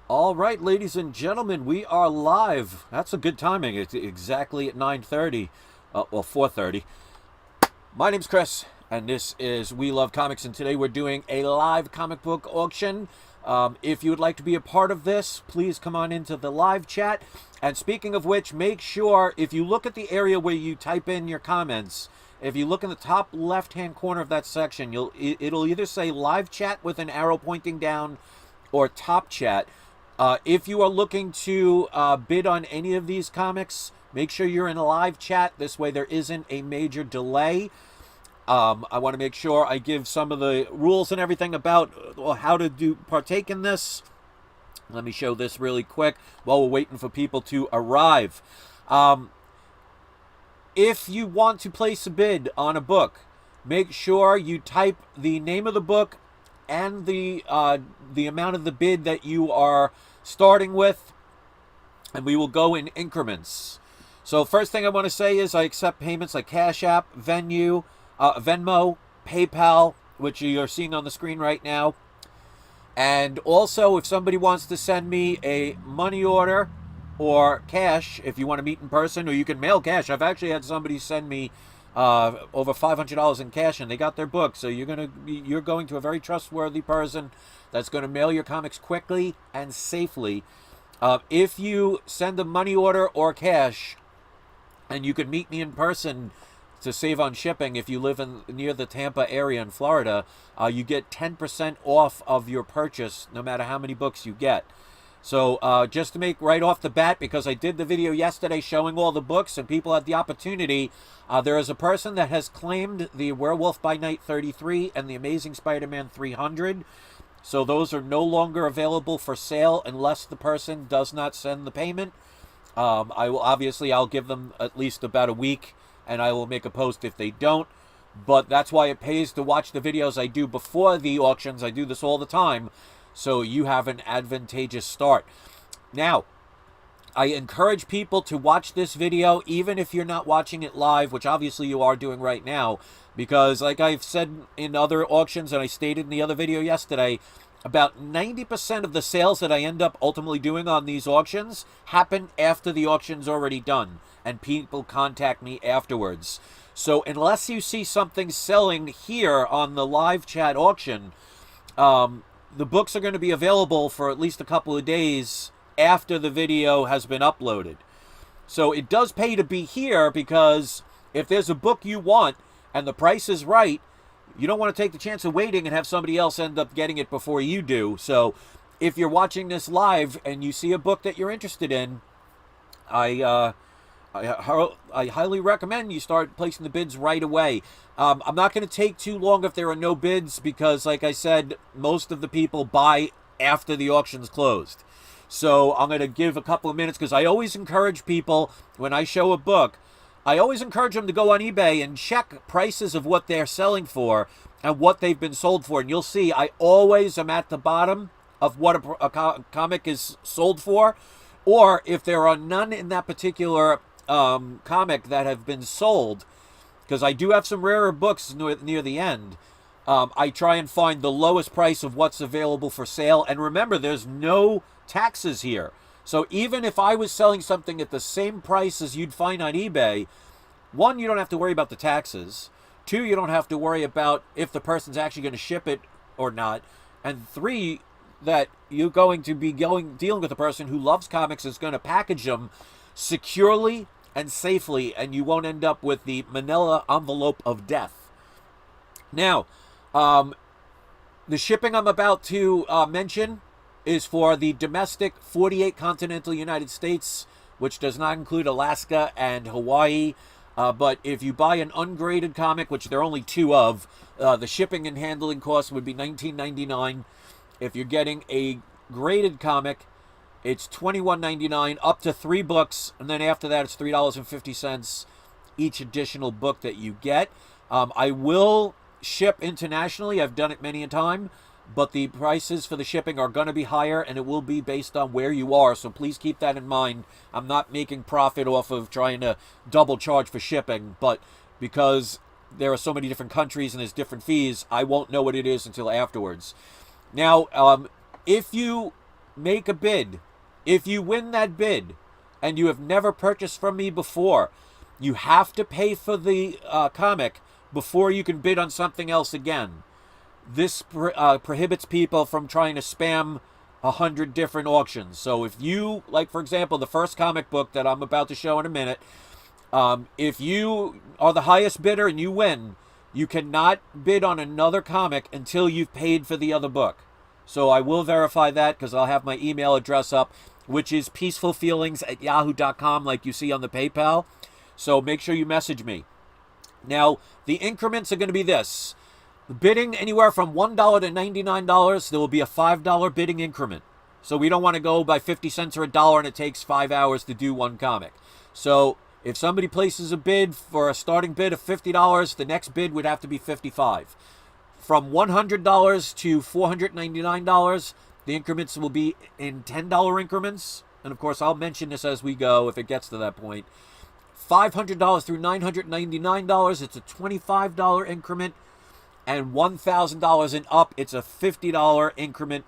All right, ladies and gentlemen, we are live. That's a good timing. It's exactly at 9:30, 4:30. My name's Chris, and this is We Love Comics, and today we're doing a live comic book auction. If you would like to be a part of this, please come on into the live chat. And speaking of which, make sure, if you look at the area where you type in your comments, if you look in the top left-hand corner of that section, it'll either say live chat with an arrow pointing down or top chat. If you are looking to bid on any of these comics, make sure you're in a live chat. This way there isn't a major delay. I want to make sure I give some of the rules and everything about how to partake in this. Let me show this really quick while we're waiting for people to arrive. If you want to place a bid on a book, make sure you type the name of the book and the amount of the bid that you are starting with, and we will go in increments. So first thing I want to say is I accept payments like Cash App, Venmo, PayPal, which you're seeing on the screen right now. And also, if somebody wants to send me a money order or cash, if you want to meet in person, or you can mail cash. I've actually had somebody send me over $500 in cash, and they got their book. So you're going to a very trustworthy person that's going to mail your comics quickly and safely. If you send a money order or cash, and you can meet me in person to save on shipping, if you live near the Tampa area in Florida, you get 10% off of your purchase, no matter how many books you get. So just to make right off the bat, because I did the video yesterday showing all the books and people had the opportunity, there is a person that has claimed the Werewolf by Night 33 and the Amazing Spider-Man 300. So those are no longer available for sale unless the person does not send the payment. I'll give them at least about a week, and I will make a post if they don't. But that's why it pays to watch the videos I do before the auctions. I do this all the time, so you have an advantageous start. Now, I encourage people to watch this video, even if you're not watching it live, which obviously you are doing right now, because like I've said in other auctions, and I stated in the other video yesterday, about 90% of the sales that I end up ultimately doing on these auctions happen after the auction's already done, and people contact me afterwards. So unless you see something selling here on the live chat auction, the books are going to be available for at least a couple of days after the video has been uploaded. So it does pay to be here, because if there's a book you want and the price is right, you don't want to take the chance of waiting and have somebody else end up getting it before you do. So if you're watching this live and you see a book that you're interested in, I highly recommend you start placing the bids right away. I'm not going to take too long if there are no bids, because like I said, most of the people buy after the auction's closed. So I'm going to give a couple of minutes, because I always encourage people, when I show a book, I always encourage them to go on eBay and check prices of what they're selling for and what they've been sold for. And you'll see I always am at the bottom of what a comic is sold for. Or if there are none in that particular comic that have been sold, because I do have some rarer books near the end, I try and find the lowest price of what's available for sale. And remember, there's no taxes here. So even if I was selling something at the same price as you'd find on eBay, one, you don't have to worry about the taxes. Two, you don't have to worry about if the person's actually going to ship it or not. And three, that you're going to be dealing with a person who loves comics, is going to package them securely and safely, and you won't end up with the manila envelope of death. Now, the shipping I'm about to mention is for the domestic 48 continental United States, which does not include Alaska and Hawaii. But if you buy an ungraded comic, which there are only 2 of, the shipping and handling cost would be $19.99. If you're getting a graded comic, it's $21.99 up to 3 books, and then after that it's $3.50 each additional book that you get. I will ship internationally. I've done it many a time, but the prices for the shipping are going to be higher, and it will be based on where you are. So please keep that in mind. I'm not making profit off of trying to double charge for shipping, but because there are so many different countries and there's different fees, I won't know what it is until afterwards. Now, if you make a bid. If you win that bid and you have never purchased from me before, you have to pay for the comic before you can bid on something else again. This prohibits people from trying to spam 100 different auctions. So if you, like for example, the first comic book that I'm about to show in a minute, if you are the highest bidder and you win, you cannot bid on another comic until you've paid for the other book. So I will verify that because I'll have my email address up, which is peacefulfeelings@yahoo.com, like you see on the PayPal. So make sure you message me. Now, the increments are going to be this. Bidding anywhere from $1 to $99, there will be a $5 bidding increment. So we don't want to go by 50 cents or a dollar and it takes 5 hours to do one comic. So if somebody places a bid for a starting bid of $50, the next bid would have to be $55. From $100 to $499, the increments will be in $10 increments. And of course, I'll mention this as we go if it gets to that point. $500 through $999, it's a $25 increment. And $1,000 and up, it's a $50 increment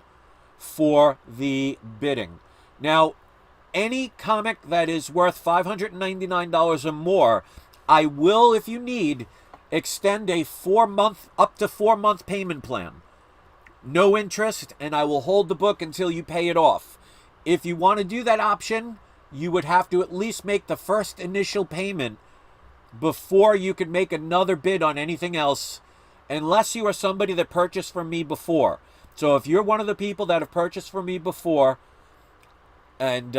for the bidding. Now, any comic that is worth $599 or more, I will, if you need, extend a up to 4 month payment plan. No interest, and I will hold the book until you pay it off. If you want to do that option, you would have to at least make the first initial payment before you could make another bid on anything else, unless you are somebody that purchased from me before. So if you're one of the people that have purchased from me before, and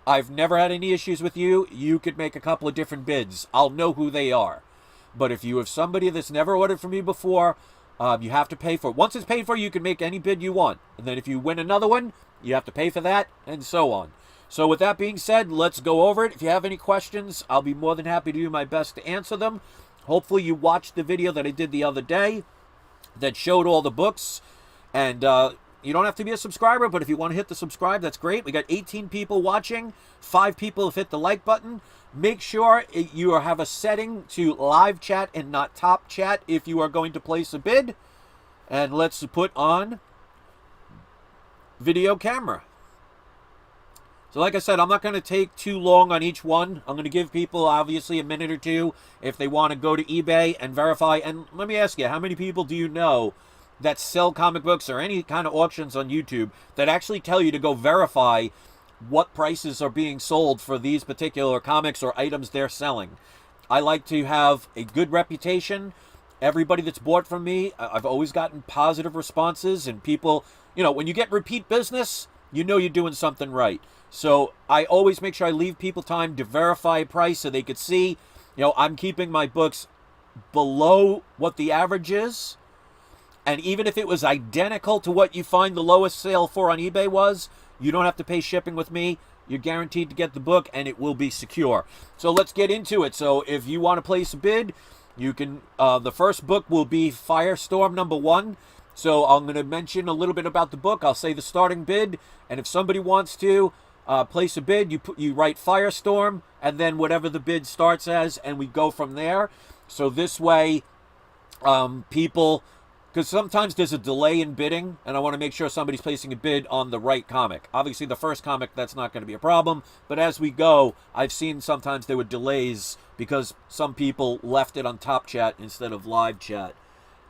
I've never had any issues with you, you could make a couple of different bids. I'll know who they are. But if you have somebody that's never ordered from me before, you have to pay for it. Once it's paid for, you can make any bid you want. And then if you win another one, you have to pay for that, and so on. So with that being said, let's go over it. If you have any questions, I'll be more than happy to do my best to answer them. Hopefully you watched the video that I did the other day that showed all the books. And you don't have to be a subscriber, but if you want to hit the subscribe, that's great. We got 18 people watching. 5 people have hit the like button. Make sure you have a setting to live chat and not top chat if you are going to place a bid. And let's put on video camera. So like I said, I'm not going to take too long on each one. I'm going to give people, obviously, a minute or two if they want to go to eBay and verify. And let me ask you, how many people do you know that sell comic books or any kind of auctions on YouTube that actually tell you to go verify what prices are being sold for these particular comics or items they're selling? I like to have a good reputation. Everybody that's bought from me, I've always gotten positive responses. And people, when you get repeat business, you know you're doing something right. So I always make sure I leave people time to verify a price so they could see, I'm keeping my books below what the average is. And even if it was identical to what you find the lowest sale for on eBay was, you don't have to pay shipping with me. You're guaranteed to get the book and it will be secure. So let's get into it. So if you want to place a bid, you can, the first book will be Firestorm #1. So I'm going to mention a little bit about the book. I'll say the starting bid. And if somebody wants to place a bid, you write Firestorm and then whatever the bid starts as, and we go from there. So this way, people, because sometimes there's a delay in bidding, and I want to make sure somebody's placing a bid on the right comic. Obviously, the first comic, that's not going to be a problem. But as we go, I've seen sometimes there were delays because some people left it on Top Chat instead of live chat.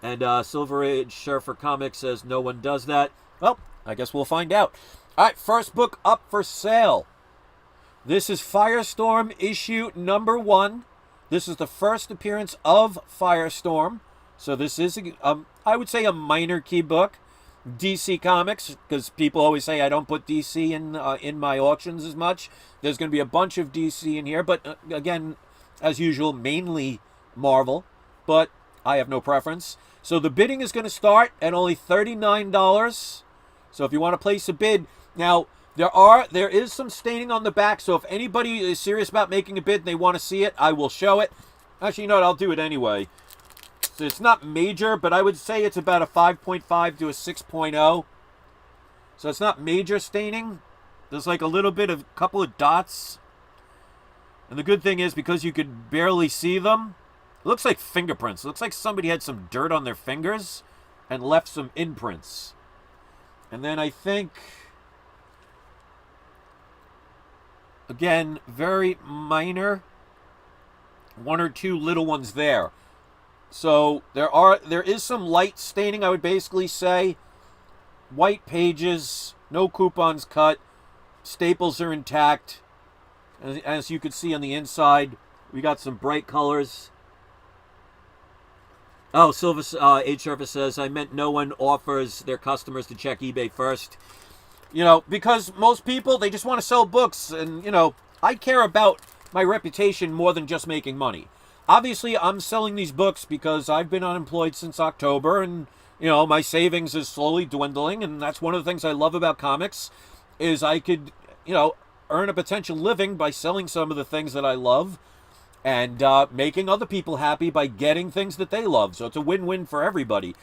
And Silver Age Surfer Comics says no one does that. Well, I guess we'll find out. All right, first book up for sale. This is Firestorm issue #1. This is the first appearance of Firestorm. So this is, I would say, a minor key book. DC Comics, because people always say I don't put DC in my auctions as much. There's going to be a bunch of DC in here, but again, as usual, mainly Marvel. But I have no preference. So the bidding is going to start at only $39. So if you want to place a bid, now there is some staining on the back. So if anybody is serious about making a bid and they want to see it, I will show it. Actually, you know what? I'll do it anyway. So it's not major, but I would say it's about a 5.5 to a 6.0. So it's not major staining. There's like a little bit of a couple of dots. And the good thing is, because you could barely see them, it looks like fingerprints. It looks like somebody had some dirt on their fingers and left some imprints. And then I think Again, very minor. One or two little ones there. So there is some light staining, I would basically say. White pages, no coupons cut, staples are intact. As you can see on the inside, we got some bright colors. Oh, Silver Age Surface says, I meant no one offers their customers to check eBay first. Because most people, they just want to sell books. And, I care about my reputation more than just making money. Obviously, I'm selling these books because I've been unemployed since October. And, my savings is slowly dwindling. And that's one of the things I love about comics is I could, earn a potential living by selling some of the things that I love. And making other people happy by getting things that they love. So it's a win-win for everybody.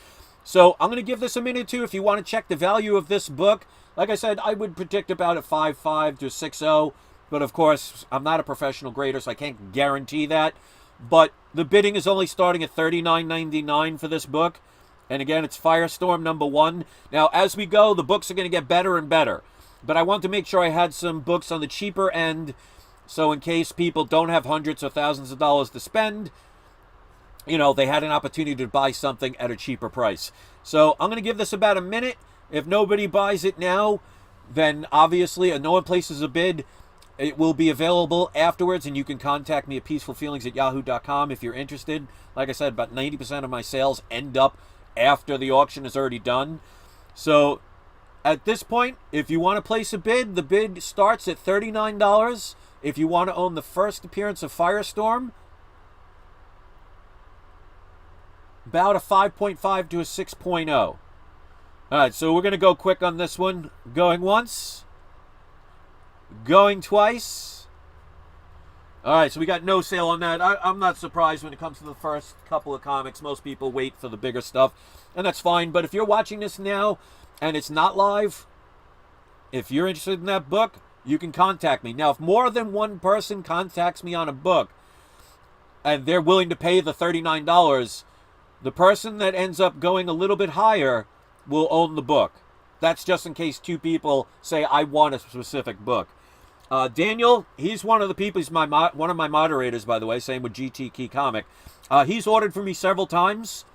So I'm going to give this a minute or two if you want to check the value of this book. Like I said, I would predict about a 5.5 to 6.0. But of course, I'm not a professional grader, so I can't guarantee that. But the bidding is only starting at $39.99 for this book. And again, it's Firestorm #1. Now, as we go, the books are going to get better and better. But I want to make sure I had some books on the cheaper end. So in case people don't have hundreds or thousands of dollars to spend, they had an opportunity to buy something at a cheaper price. So I'm going to give this about a minute. If nobody buys it now, then obviously, no one places a bid, it will be available afterwards, and you can contact me at peacefulfeelings@yahoo.com if you're interested. Like I said, about 90% of my sales end up after the auction is already done. So at this point, if you want to place a bid, the bid starts at $39. If you want to own the first appearance of Firestorm, about a 5.5 to a 6.0. All right, so we're going to go quick on this one. Going once. Going twice. All right, so we got no sale on that. I'm not surprised when it comes to the first couple of comics. Most people wait for the bigger stuff, and that's fine. But if you're watching this now and it's not live, if you're interested in that book, you can contact me. Now, if more than one person contacts me on a book and they're willing to pay the $39, the person that ends up going a little bit higher will own the book. That's just in case two people say, I want a specific book. Daniel, he's one of the people, he's one of my moderators, by the way, same with GT Key Comic. He's ordered for me several times,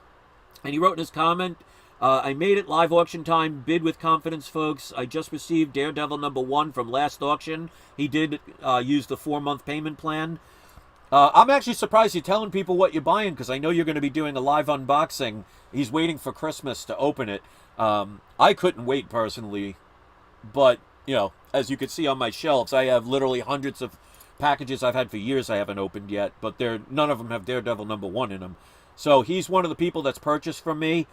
and he wrote in his comment, I made it live auction time, bid with confidence, folks. I just received Daredevil #1 from last auction. He did use the 4-month payment plan. I'm actually surprised you're telling people what you're buying because I know you're going to be doing a live unboxing. He's waiting for Christmas to open it. I couldn't wait personally, but, as you can see on my shelves, I have literally hundreds of packages I've had for years I haven't opened yet, but none of them have Daredevil #1 in them. So he's one of the people that's purchased from me.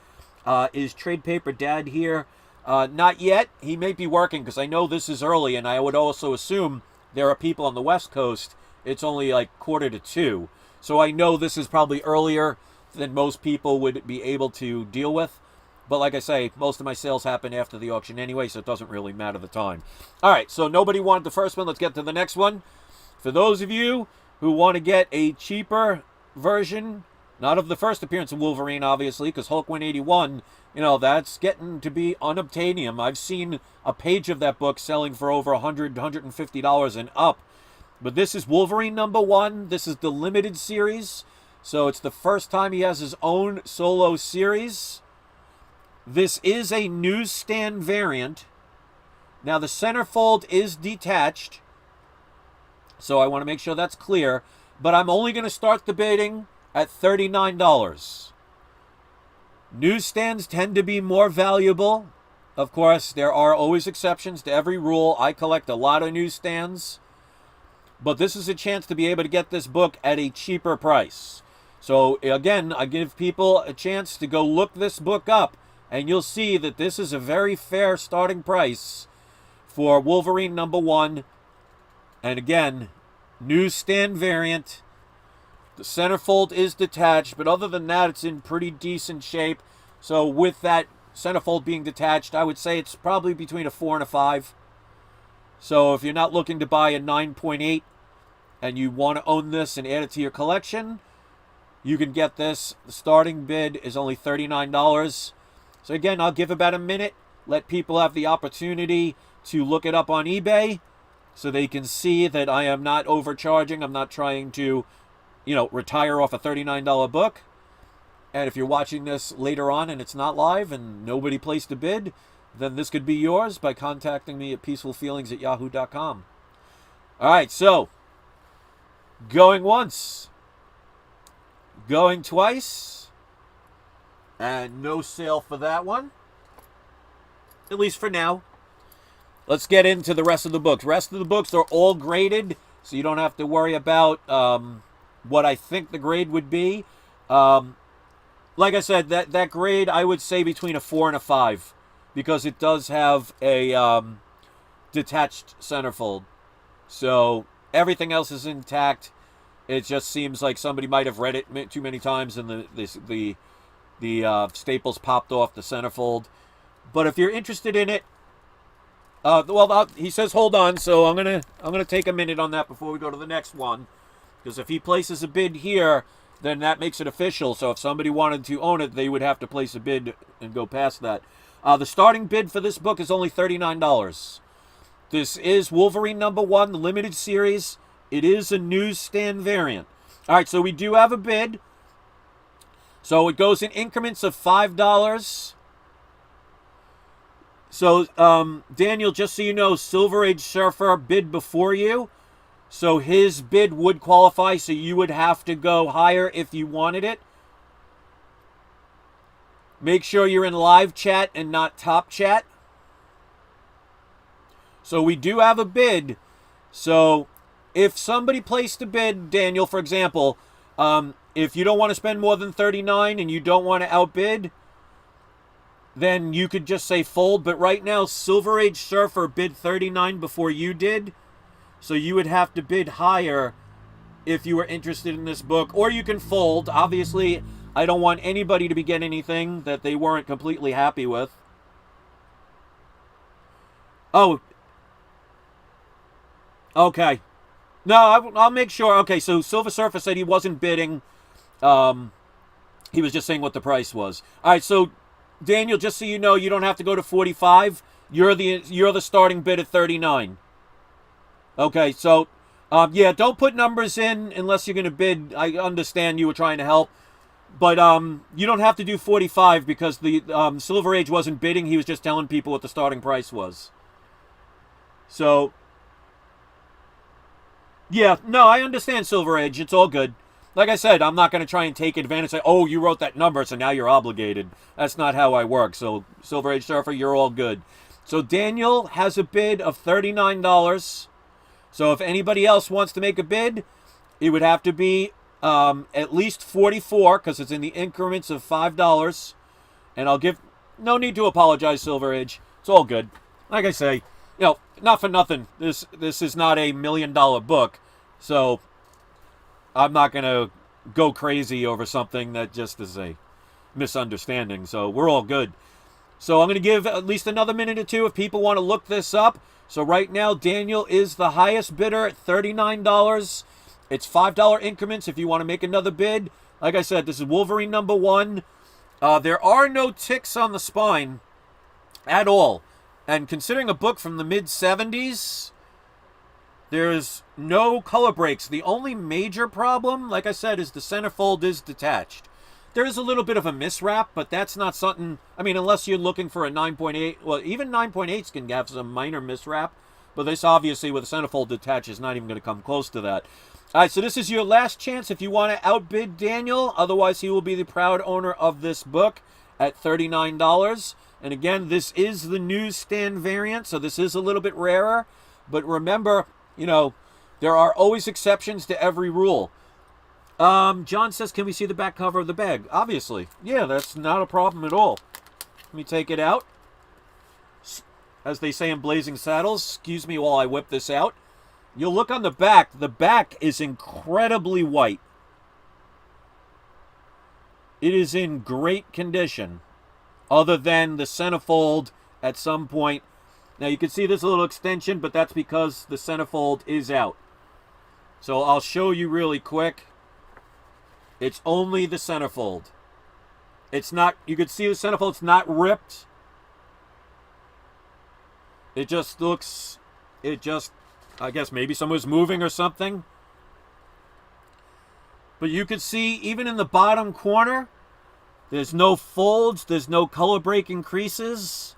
Is Trade Paper Dad here? Not yet. He may be working because I know this is early, and I would also assume there are people on the West Coast. It's only like 1:45. So I know this is probably earlier than most people would be able to deal with. But like I say, most of my sales happen after the auction anyway, so it doesn't really matter the time. All right, so nobody wanted the first one. Let's get to the next one. For those of you who want to get a cheaper version, not of the first appearance of Wolverine, obviously, because Hulk 181, that's getting to be unobtainium. I've seen a page of that book selling for over $100, $150 and up. But this is Wolverine #1. This is the limited series. So it's the first time he has his own solo series. This is a newsstand variant. Now, the centerfold is detached. So I want to make sure that's clear. But I'm only going to start the bidding at $39. Newsstands tend to be more valuable. Of course, there are always exceptions to every rule. I collect a lot of newsstands. But this is a chance to be able to get this book at a cheaper price. So again, I give people a chance to go look this book up. And you'll see that this is a very fair starting price for Wolverine #1. And again, newsstand variant. The centerfold is detached, but other than that, it's in pretty decent shape. So with that centerfold being detached, I would say it's probably between a 4 and a 5. So if you're not looking to buy a 9.8 and you want to own this and add it to your collection, you can get this. The starting bid is only $39. So again, I'll give about a minute, let people have the opportunity to look it up on eBay. so they can see that I am not overcharging. I'm not trying to, retire off a $39 book. And if you're watching this later on and it's not live and nobody placed a bid, then this could be yours by contacting me at peacefulfeelings@yahoo.com. All right, so going once, going twice, and no sale for that one, at least for now. Let's get into the rest of the books. Rest of the books are all graded, so you don't have to worry about what I think the grade would be. Like I said, that grade, I would say between a 4 and a 5, because it does have a detached centerfold. So everything else is intact. It just seems like somebody might have read it too many times and the staples popped off the centerfold. But if you're interested in it, he says hold on, so I'm gonna take a minute on that before we go to the next one, because if he places a bid here, then that makes it official. So if somebody wanted to own it, they would have to place a bid and go past that. The starting bid for this book is only $39. This is Wolverine #1, the limited series. It is a newsstand variant. All right, so we do have a bid. So it goes in increments of $5. So, Daniel, just so you know, Silver Age Surfer bid before you. So his bid would qualify, so you would have to go higher if you wanted it. Make sure you're in live chat and not top chat. So we do have a bid. So if somebody placed a bid, Daniel, for example, if you don't want to spend more than $39 and you don't want to outbid, then you could just say fold. But right now, Silver Age Surfer bid $39 before you did. So you would have to bid higher if you were interested in this book. Or you can fold. Obviously, I don't want anybody to be getting anything that they weren't completely happy with. Oh. Okay. No, I'll make sure. Okay, so Silver Surfer said he wasn't bidding. He was just saying what the price was. All right, so Daniel, just so you know, you don't have to go to 45. You're the starting bid at 39. Okay, so yeah, don't put numbers in unless you're going to bid. I understand you were trying to help, but you don't have to do 45 because the Silver Age wasn't bidding. He was just telling people what the starting price was. So yeah, no, I understand, Silver Age. It's all good. Like I said, I'm not going to try and take advantage and say, oh, you wrote that number, so now you're obligated. That's not how I work. So, Silver Age Surfer, you're all good. So, Daniel has a bid of $39. So, if anybody else wants to make a bid, it would have to be at least 44, because it's in the increments of $5. And I'll give... No need to apologize, Silver Age. It's all good. Like I say, not for nothing. This is not a $1 million book. So, I'm not going to go crazy over something that just is a misunderstanding. So, we're all good. So, I'm going to give at least another minute or two if people want to look this up. So, right now, Daniel is the highest bidder at $39. It's $5 increments if you want to make another bid. Like I said, this is Wolverine #1. There are no ticks on the spine at all. And considering a book from the mid-70s, there's no color breaks. The only major problem, like I said, is the centerfold is detached. There is a little bit of a miswrap, but that's not something... I mean, unless you're looking for a 9.8... Well, even 9.8s can have some minor miswrap. But this, obviously, with the centerfold detached, is not even going to come close to that. All right, so this is your last chance if you want to outbid Daniel. Otherwise, he will be the proud owner of this book at $39. And again, this is the newsstand variant, so this is a little bit rarer. But remember, there are always exceptions to every rule. John says, can we see the back cover of the bag? Obviously. Yeah, that's not a problem at all. Let me take it out. As they say in Blazing Saddles, excuse me while I whip this out. You'll look on the back. The back is incredibly white. It is in great condition. Other than the centerfold at some point. Now you can see this little extension, but that's because the centerfold is out. So I'll show you really quick. It's only the centerfold. It's not, you can see the centerfold, it's not ripped. It just looks, I guess maybe someone's moving or something. But you can see, even in the bottom corner, there's no folds, there's no color breaking creases.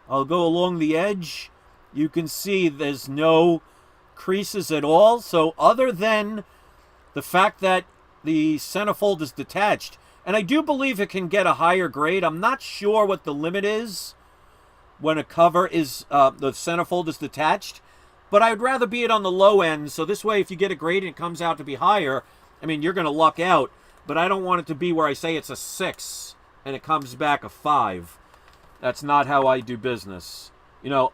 I'll go along the edge. You can see there's no creases at all. So other than the fact that the centerfold is detached, and I do believe it can get a higher grade. I'm not sure what the limit is when a cover is, the centerfold is detached, but I'd rather be it on the low end. So this way, if you get a grade and it comes out to be higher, I mean, you're going to luck out, but I don't want it to be where I say it's a 6 and it comes back a 5. That's not how I do business. You know,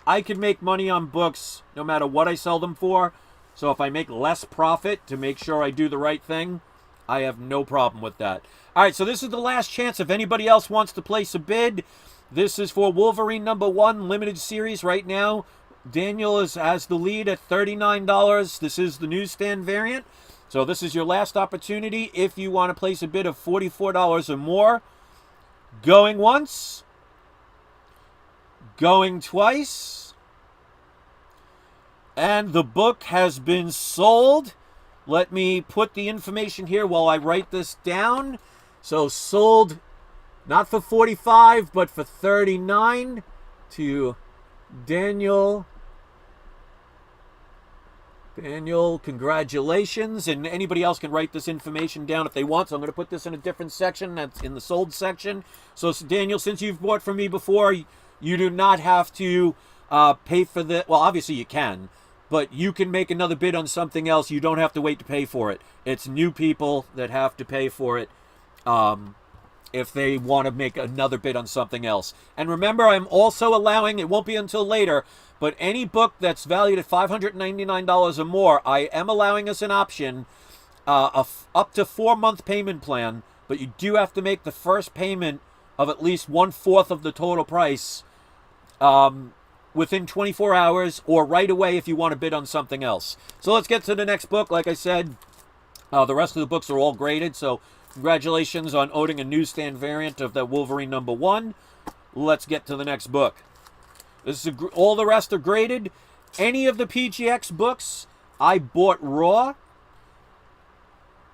I can make money on books no matter what I sell them for. So if I make less profit to make sure I do the right thing, I have no problem with that. All right, so this is the last chance. If anybody else wants to place a bid, this is for Wolverine #1 limited series right now. Daniel has the lead at $39. This is the newsstand variant. So this is your last opportunity if you want to place a bid of $44 or more. Going once. Going twice. And the book has been sold. Let me put the information here while I write this down. So sold not for 45 but for 39 to Daniel. Daniel, congratulations. And anybody else can write this information down if they want. So I'm going to put this in a different section. That's in the sold section. So Daniel, since you've bought from me before, you do not have to pay for the... Well, obviously you can. But you can make another bid on something else. You don't have to wait to pay for it. It's new people that have to pay for it if they want to make another bid on something else. And remember, I'm also allowing, it won't be until later, but any book that's valued at $599 or more, I am allowing as an option up to 4-month payment plan, but you do have to make the first payment of at least 1/4 of the total price within 24 hours or right away if you want to bid on something else. So let's get to the next book. Like I said, the rest of the books are all graded, so congratulations on owning a newsstand variant of that Wolverine #1. Let's get to the next book. This is all the rest are graded. Any of the PGX books I bought raw,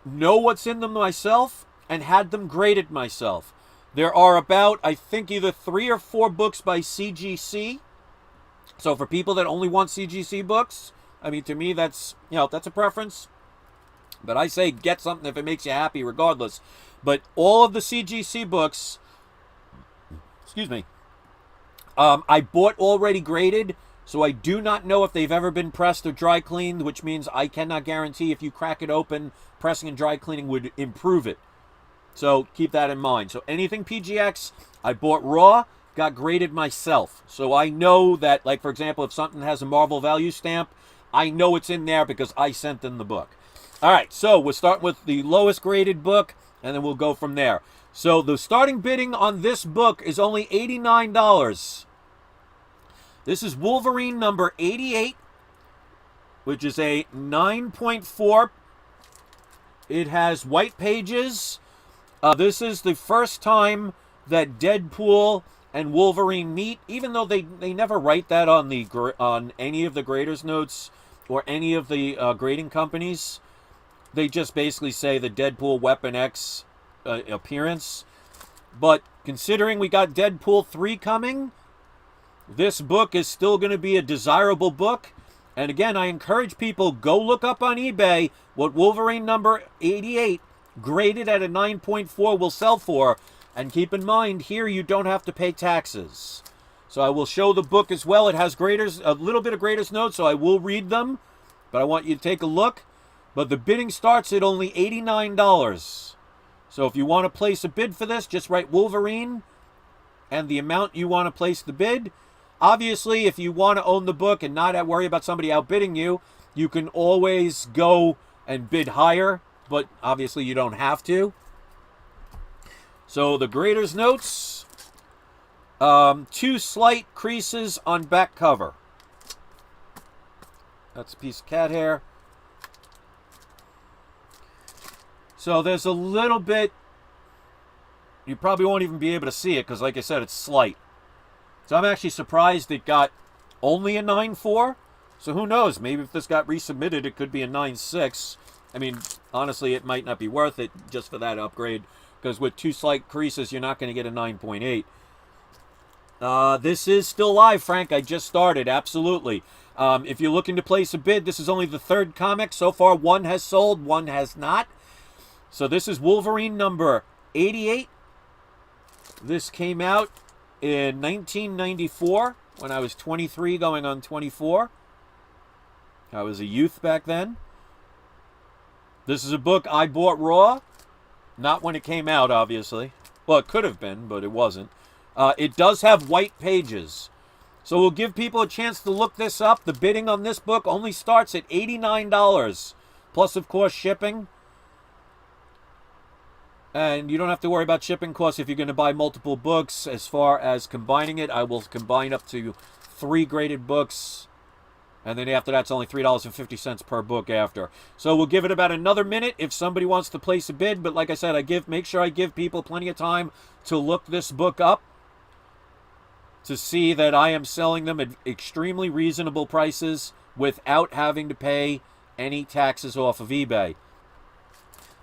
know what's in them myself, and had them graded myself. There are about, I think, either 3 or 4 books by CGC. So for people that only want CGC books, I mean, to me, that's, you know, that's a preference. But I say get something if it makes you happy regardless. But all of the CGC books, excuse me, I bought already graded. So I do not know if they've ever been pressed or dry cleaned, which means I cannot guarantee if you crack it open, pressing and dry cleaning would improve it. So keep that in mind. So anything PGX, I bought raw, got graded myself. So I know that, like, for example, if something has a Marvel value stamp, I know it's in there because I sent them the book. All right, so we'll start with the lowest graded book, and then we'll go from there. So the starting bidding on this book is only $89. This is Wolverine #88, which is a 9.4. It has white pages. This is the first time that Deadpool and Wolverine meet, even though they never write that on any of the graders' notes or any of the grading companies. They just basically say the Deadpool Weapon X appearance. But considering we got Deadpool 3 coming, this book is still going to be a desirable book. And again, I encourage people, go look up on eBay what Wolverine #88 graded at a 9.4 will sell for. And keep in mind, here you don't have to pay taxes. So I will show the book as well. It has graders, a little bit of graders notes, so I will read them. But I want you to take a look. But the bidding starts at only $89. So if you want to place a bid for this, just write Wolverine and the amount you want to place the bid. Obviously, if you want to own the book and not worry about somebody outbidding you, you can always go and bid higher, but obviously you don't have to. So the grader's notes, 2 slight creases on back cover. That's a piece of cat hair. So there's a little bit, you probably won't even be able to see it because, like I said, it's slight. So I'm actually surprised it got only a 9.4. So who knows? Maybe if this got resubmitted, it could be a 9.6. I mean, honestly, it might not be worth it just for that upgrade, because with 2 slight creases, you're not going to get a 9.8. This is still live, Frank. I just started, absolutely. If you're looking to place a bid, this is only the 3rd comic. So far, 1 has sold, 1 has not. So this is Wolverine number 88. This came out in 1994 when I was 23 going on 24. I was a youth back then. This is a book I bought raw. Not when it came out, obviously. Well, it could have been, but it wasn't. It does have white pages. So we'll give people a chance to look this up. The bidding on this book only starts at $89. Plus, of course, shipping. And you don't have to worry about shipping costs if you're going to buy multiple books. As far as combining it, I will combine up to 3 graded books. And then after that, it's only $3.50 per book after. So we'll give it about another minute if somebody wants to place a bid. But like I said, make sure I give people plenty of time to look this book up, to see that I am selling them at extremely reasonable prices without having to pay any taxes off of eBay.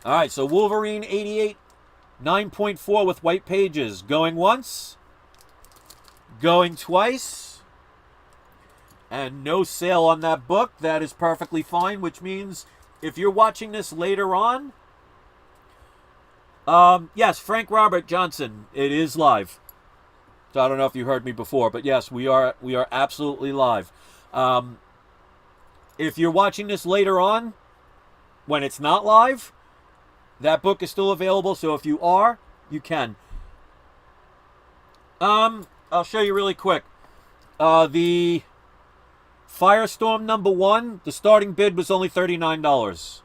All right, so Wolverine 88, 9.4 with white pages. Going once, going twice, and no sale on that book. That is perfectly fine, which means if you're watching this later on, yes, Frank Robert Johnson, it is live. So I don't know if you heard me before, but yes, we are absolutely live. If you're watching this later on, when it's not live, that book is still available. So if you are, you can. I'll show you really quick. The Firestorm #1, the starting bid was only $39.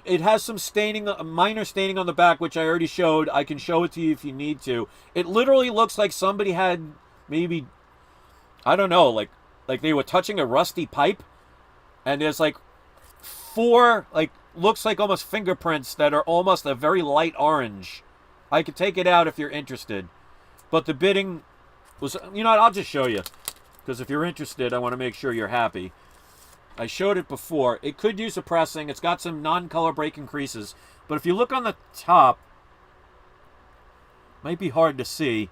It has some staining, minor staining on the back, which I already showed. I can show it to you if you need to. It literally looks like somebody had maybe, I don't know, like they were touching a rusty pipe, and there's like 4, looks like almost fingerprints that are almost a very light orange. I could take it out if you're interested, but the bidding was, you know what, I'll just show you, because if you're interested, I want to make sure you're happy. I showed it before. It could use a pressing. It's got some non-color breaking creases. But if you look on the top, might be hard to see.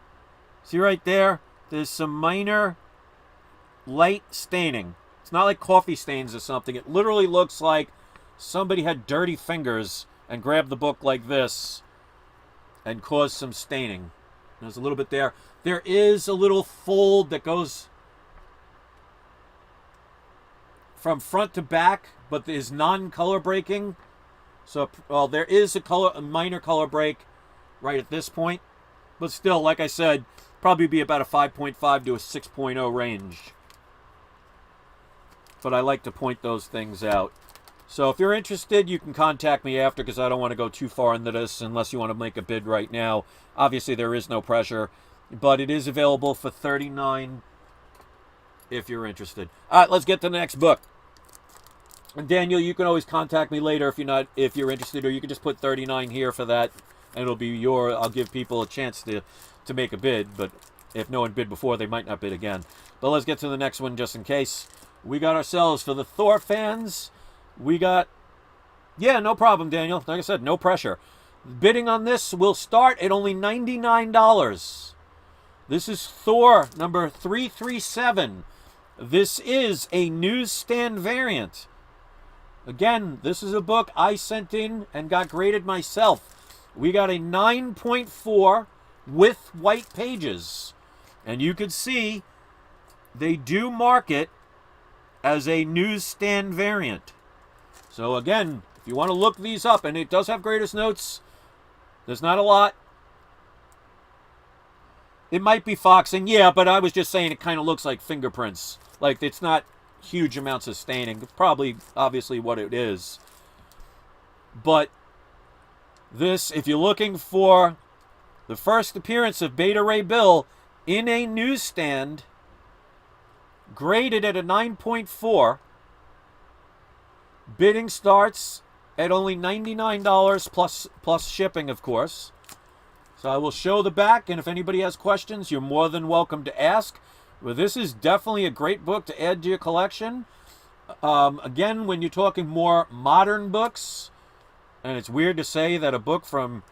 See right there? There's some minor light staining. It's not like coffee stains or something. It literally looks like somebody had dirty fingers and grabbed the book like this and caused some staining. There's a little bit there. There is a little fold that goes from front to back, but is non-color breaking. So, well, there is a minor color break right at this point, but still, like I said, probably be about a 5.5 to a 6.0 range. But I like to point those things out. So if you're interested, you can contact me after, because I don't want to go too far into this unless you want to make a bid right now. Obviously, there is no pressure, but it is available for $39 if you're interested. All right, let's get to the next book. And Daniel, you can always contact me later if you're interested, or you can just put 39 here for that, and it'll be I'll give people a chance to make a bid, but if no one bid before, they might not bid again. But let's get to the next one just in case. We got ourselves, for the Thor fans, yeah, no problem, Daniel. Like I said, no pressure. Bidding on this will start at only $99. This is Thor number 337. This is a newsstand variant. Again, this is a book I sent in and got graded myself. We got a 9.4 with white pages. And you can see they do mark it as a newsstand variant. So again, if you want to look these up, and it does have greatest notes, there's not a lot. It might be foxing, yeah, but I was just saying it kind of looks like fingerprints. Like, it's not huge amounts of staining. It's probably, obviously, what it is. But this, if you're looking for the first appearance of Beta Ray Bill in a newsstand, graded at a 9.4, bidding starts at only $99 plus shipping, of course. So I will show the back, and if anybody has questions, you're more than welcome to ask. Well, this is definitely a great book to add to your collection. Again, when you're talking more modern books, and it's weird to say that a book from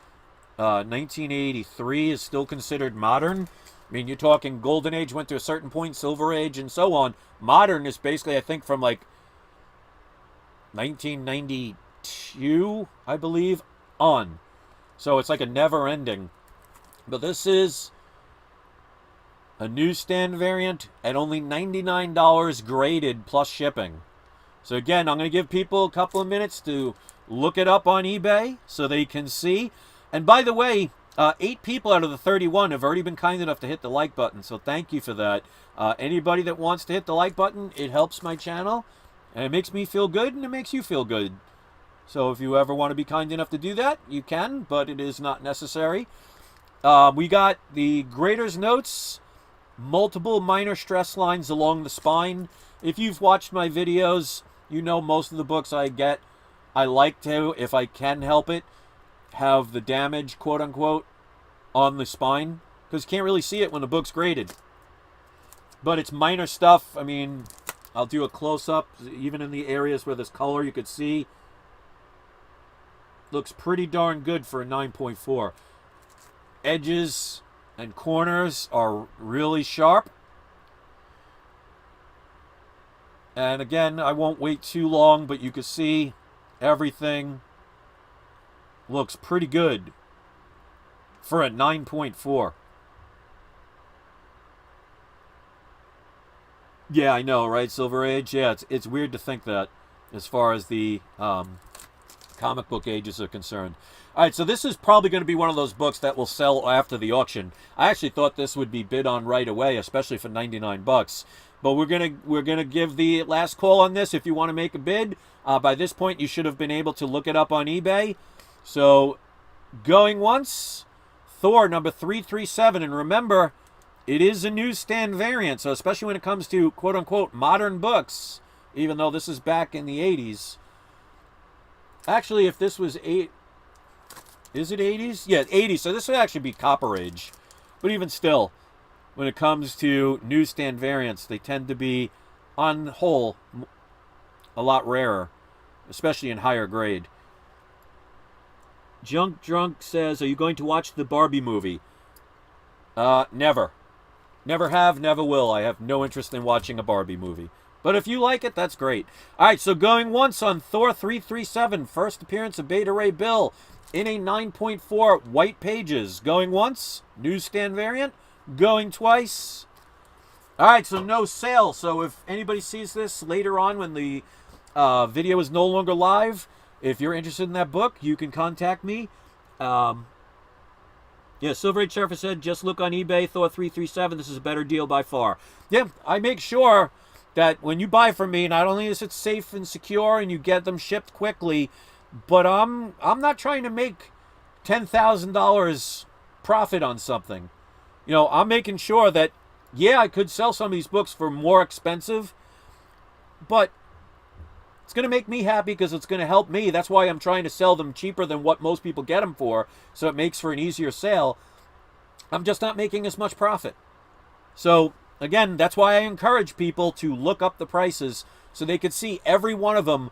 1983 is still considered modern. I mean, you're talking Golden Age went to a certain point, Silver Age, and so on. Modern is basically, I think, from like 1992, I believe, on. So it's like a never ending. But this is a newsstand variant at only $99 graded plus shipping. So again, I'm going to give people a couple of minutes to look it up on eBay so they can see. And by the way, 8 people out of the 31 have already been kind enough to hit the like button, so thank you for that. Anybody that wants to hit the like button, it helps my channel, and it makes me feel good, and it makes you feel good. So if you ever want to be kind enough to do that, you can, but it is not necessary. We got the grader's notes, multiple minor stress lines along the spine. If you've watched my videos, you know most of the books I get, I like to, if I can help it, have the damage, quote-unquote, on the spine, because you can't really see it when the book's graded. But it's minor stuff. I mean, I'll do a close-up, even in the areas where there's color, you could see. Looks pretty darn good for a 9.4. Edges and corners are really sharp. And again, I won't wait too long, but you can see everything looks pretty good for a 9.4. Yeah, I know, right? Silver Age? Yeah, it's weird to think that as far as the comic book ages are concerned. All right, so this is probably going to be one of those books that will sell after the auction. I actually thought this would be bid on right away, especially for 99 bucks. But we're gonna give the last call on this. If you want to make a bid, by this point you should have been able to look it up on eBay. So, going once, Thor number 337, and remember, it is a newsstand variant. So especially when it comes to quote unquote modern books, even though this is back in the 80s. Actually, if this was is it 80s? Yeah, 80s. So this would actually be Copper Age. But even still, when it comes to newsstand variants, they tend to be, on the whole, a lot rarer, especially in higher grade. Junk Drunk says, are you going to watch the Barbie movie? Never. Never have, never will. I have no interest in watching a Barbie movie. But if you like it, that's great. All right, so going once on Thor 337, first appearance of Beta Ray Bill in a 9.4 white pages. Going once, newsstand variant. Going twice. All right, so no sale. So if anybody sees this later on when the video is no longer live, if you're interested in that book, you can contact me. Yeah, Silver Age Surfer said, just look on eBay, Thor 337. This is a better deal by far. Yeah, I make sure that when you buy from me, not only is it safe and secure and you get them shipped quickly, but I'm not trying to make $10,000 profit on something. You know, I'm making sure that, yeah, I could sell some of these books for more expensive, but it's going to make me happy because it's going to help me. That's why I'm trying to sell them cheaper than what most people get them for, so it makes for an easier sale. I'm just not making as much profit. So, again, that's why I encourage people to look up the prices so they could see every one of them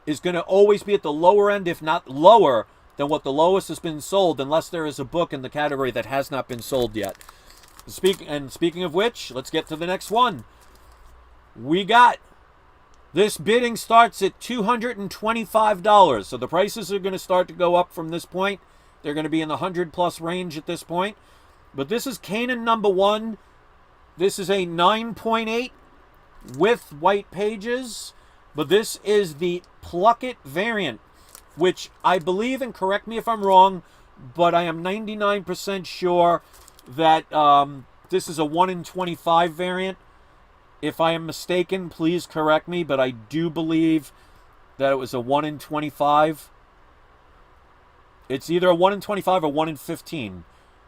is going to always be at the lower end, if not lower, than what the lowest has been sold, unless there is a book in the category that has not been sold yet. Speaking of which, let's get to the next one. We got... This bidding starts at $225, so the prices are going to start to go up from this point. They're going to be in the 100+ range at this point. But this is Canan number 1. This is a 9.8 with white pages. But this is the Pluck It variant, which I believe, and correct me if I'm wrong, but I am 99% sure that this is a 1 in 25 variant. If I am mistaken, please correct me, but I do believe that it was a 1 in 25. It's either a 1 in 25 or 1 in 15.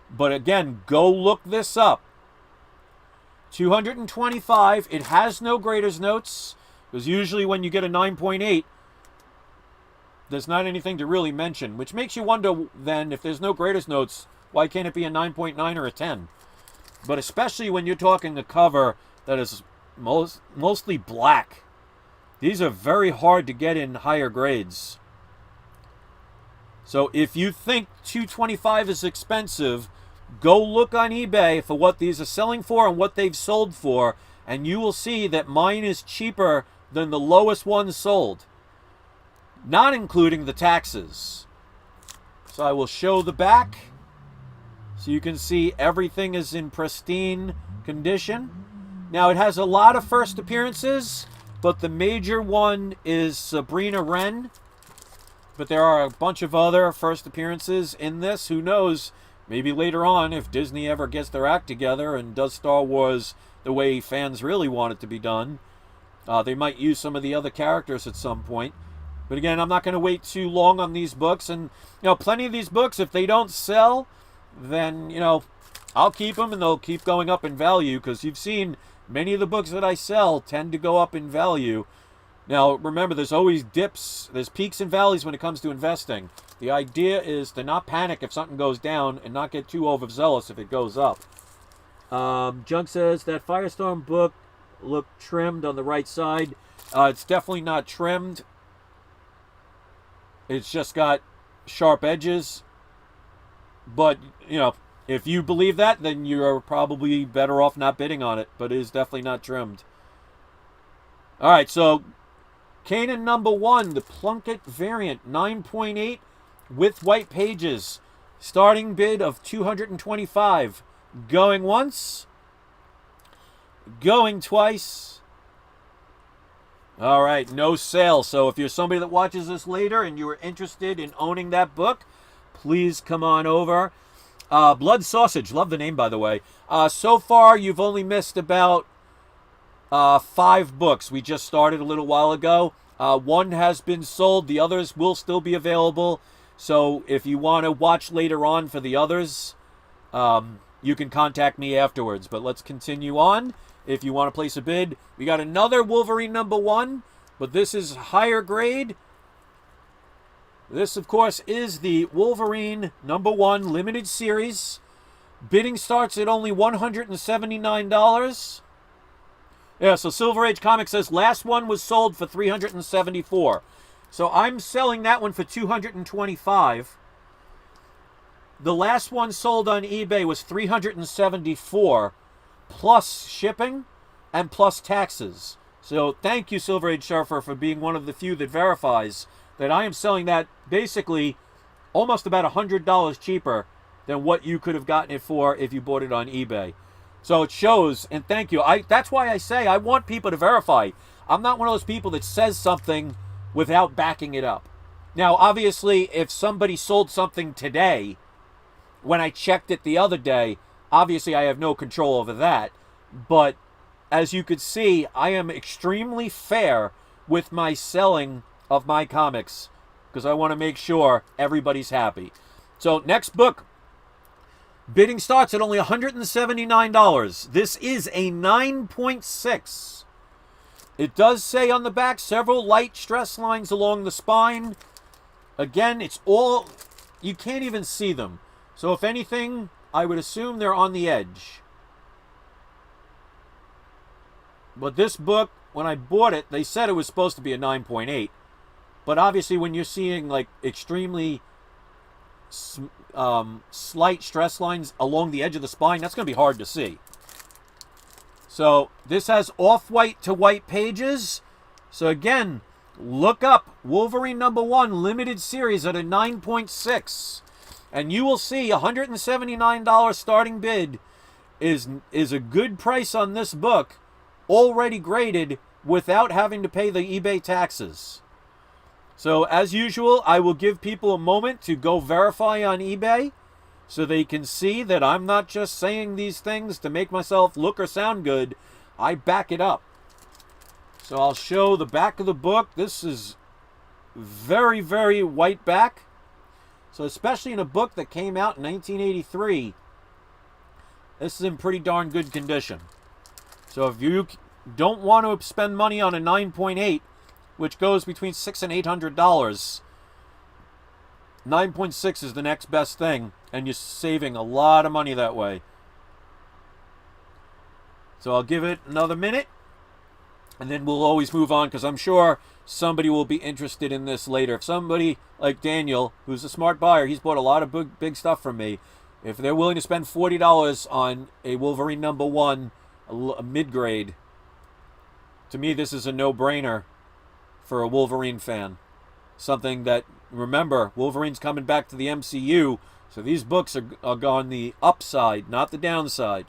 But again, go look this up. 225. It has no grader's notes, because usually when you get a 9.8, there's not anything to really mention, which makes you wonder then, if there's no grader's notes, why can't it be a 9.9 or a 10? But especially when you're talking a cover that is mostly black. These are very hard to get in higher grades. So if you think $225 is expensive, go look on eBay for what these are selling for and what they've sold for, and you will see that mine is cheaper than the lowest one sold, not including the taxes. So I will show the back so you can see everything is in pristine condition. Now, it has a lot of first appearances, but the major one is Sabrina Wren. But there are a bunch of other first appearances in this. Who knows? Maybe later on, if Disney ever gets their act together and does Star Wars the way fans really want it to be done, they might use some of the other characters at some point. But again, I'm not going to wait too long on these books. And, plenty of these books, if they don't sell, then, I'll keep them and they'll keep going up in value, because you've seen many of the books that I sell tend to go up in value. Now, remember, there's always dips, there's peaks and valleys when it comes to investing. The idea is to not panic if something goes down and not get too overzealous if it goes up. Junk says that Firestorm book looked trimmed on the right side. It's definitely not trimmed. It's just got sharp edges. But, if you believe that, then you're probably better off not bidding on it. But it is definitely not trimmed. All right, so Canan #1, the Plunkett variant, 9.8 with white pages. Starting bid of $225. Going once. Going twice. All right, no sale. So if you're somebody that watches this later and you are interested in owning that book, please come on over. Blood Sausage, love the name, by the way. So far, you've only missed about 5 books. We just started a little while ago. One has been sold. The others will still be available. So if you want to watch later on for the others, you can contact me afterwards. But let's continue on. If you want to place a bid, we got another Wolverine #1, but this is higher grade. This, of course, is the Wolverine #1 limited series. Bidding starts at only $179. Yeah, so Silver Age Comics says last one was sold for $374. So I'm selling that one for $225. The last one sold on eBay was $374 plus shipping and plus taxes. So thank you, Silver Age Surfer, for being one of the few that verifies that I am selling that basically almost about $100 cheaper than what you could have gotten it for if you bought it on eBay. So it shows, and thank you. That's why I say I want people to verify. I'm not one of those people that says something without backing it up. Now, obviously, if somebody sold something today, when I checked it the other day, obviously I have no control over that. But as you could see, I am extremely fair with my selling of my comics because I want to make sure everybody's happy. So next book, bidding starts at only $179. This is a 9.6. It does say on the back several light stress lines along the spine. Again, it's all, you can't even see them. So if anything, I would assume they're on the edge. But this book, when I bought it, they said it was supposed to be a 9.8. But obviously when you're seeing like extremely slight stress lines along the edge of the spine, that's going to be hard to see. So this has off-white to white pages. So again, look up Wolverine #1 limited series at a 9.6. And you will see $179 starting bid is a good price on this book, already graded without having to pay the eBay taxes. So as usual, I will give people a moment to go verify on eBay so they can see that I'm not just saying these things to make myself look or sound good. I back it up. So I'll show the back of the book. This is very, very white back. So especially in a book that came out in 1983, this is in pretty darn good condition. So if you don't want to spend money on a 9.8, which goes between $600 and $800, 9.6 is the next best thing, and you're saving a lot of money that way. So I'll give it another minute, and then we'll always move on, because I'm sure somebody will be interested in this later. If somebody like Daniel, who's a smart buyer, he's bought a lot of big stuff from me. If they're willing to spend $40 on a Wolverine #1, a mid-grade, to me this is a no-brainer for a Wolverine fan. Something that, remember, Wolverine's coming back to the MCU, so these books are on the upside, not the downside.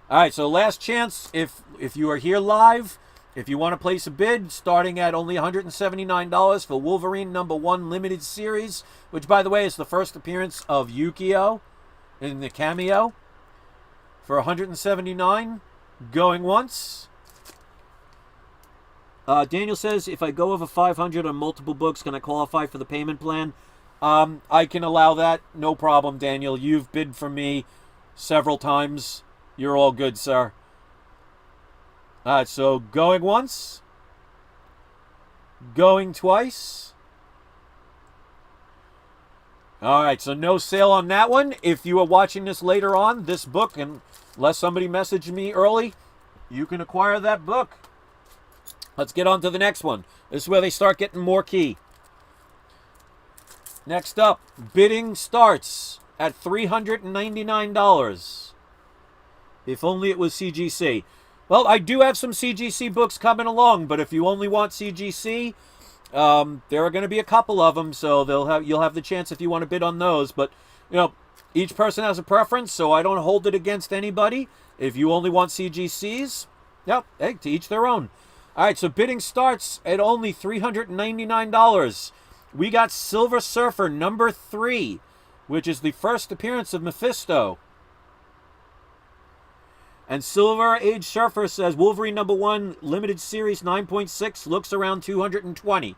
All right, so last chance, if you are here live, if you want to place a bid, starting at only $179 for Wolverine #1 limited series, which, by the way, is the first appearance of Yukio in the cameo, for $179, going once. Daniel says, if I go over 500 on multiple books, can I qualify for the payment plan? I can allow that, no problem, Daniel. You've bid for me several times. You're all good, sir. All right, so going once, going twice. All right, so no sale on that one. If you are watching this later on, this book, and unless somebody messaged me early, you can acquire that book. Let's get on to the next one. This is where they start getting more key. Next up, bidding starts at $399. If only it was CGC. Well, I do have some CGC books coming along, but if you only want CGC, there are going to be a couple of them, so you'll have the chance if you want to bid on those. But, you know, each person has a preference, so I don't hold it against anybody. If you only want CGCs, yep, hey, to each their own. All right, so bidding starts at only $399. We got Silver Surfer #3, which is the first appearance of Mephisto. And Silver Age Surfer says Wolverine #1 limited series 9.6 looks around 220.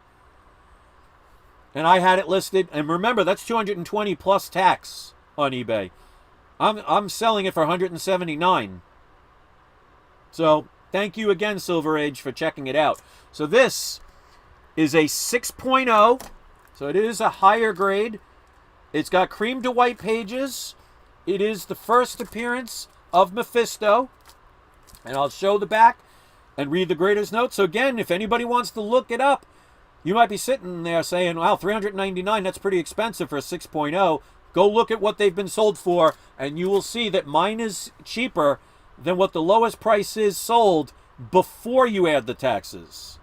And I had it listed, and remember, that's 220 plus tax on eBay. I'm selling it for 179. So thank you again, Silver Age, for checking it out. So this is a 6.0. So it is a higher grade. It's got cream to white pages. It is the first appearance of Mephisto. And I'll show the back and read the grader's notes. So again, if anybody wants to look it up, you might be sitting there saying, wow, $399, that's pretty expensive for a 6.0. Go look at what they've been sold for, and you will see that mine is cheaper than what the lowest price is sold before you add the taxes.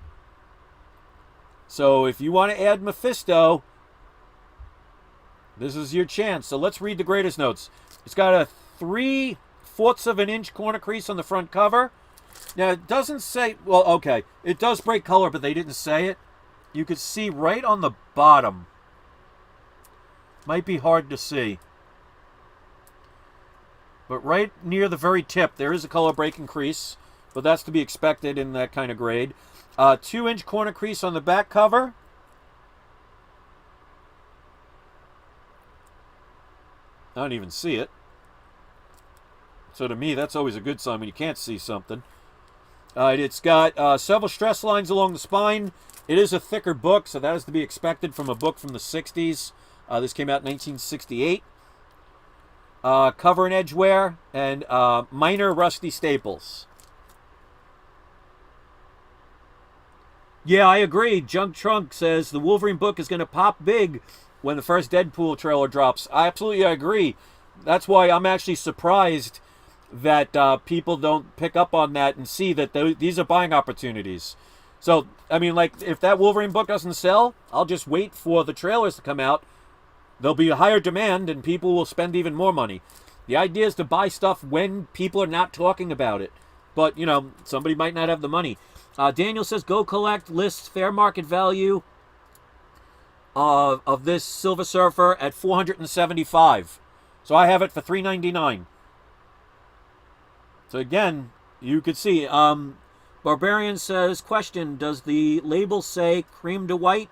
So if you want to add Mephisto, this is your chance. So let's read the grader's notes. It's got a 3/4 of an inch corner crease on the front cover. Now, it doesn't say, well, okay, it does break color, but they didn't say it. You could see right on the bottom. Might be hard to see. But right near the very tip, there is a color breaking crease, but that's to be expected in that kind of grade. 2-inch corner crease on the back cover. I don't even see it. So to me, that's always a good sign when you can't see something. It's got several stress lines along the spine. It is a thicker book, so that is to be expected from a book from the 60s. This came out in 1968. Cover and edge wear, and minor rusty staples. Yeah, I agree. Junk Trunk says the Wolverine book is going to pop big when the first Deadpool trailer drops. I absolutely agree. That's why I'm actually surprised that people don't pick up on that and see that these are buying opportunities. So, I mean, like, if that Wolverine book doesn't sell, I'll just wait for the trailers to come out. There'll be a higher demand, and people will spend even more money. The idea is to buy stuff when people are not talking about it. But, you know, somebody might not have the money. Daniel says, go collect, lists fair market value of this Silver Surfer at $475. So I have it for $399. So again, you could see. Barbarian says, question, does the label say cream to white?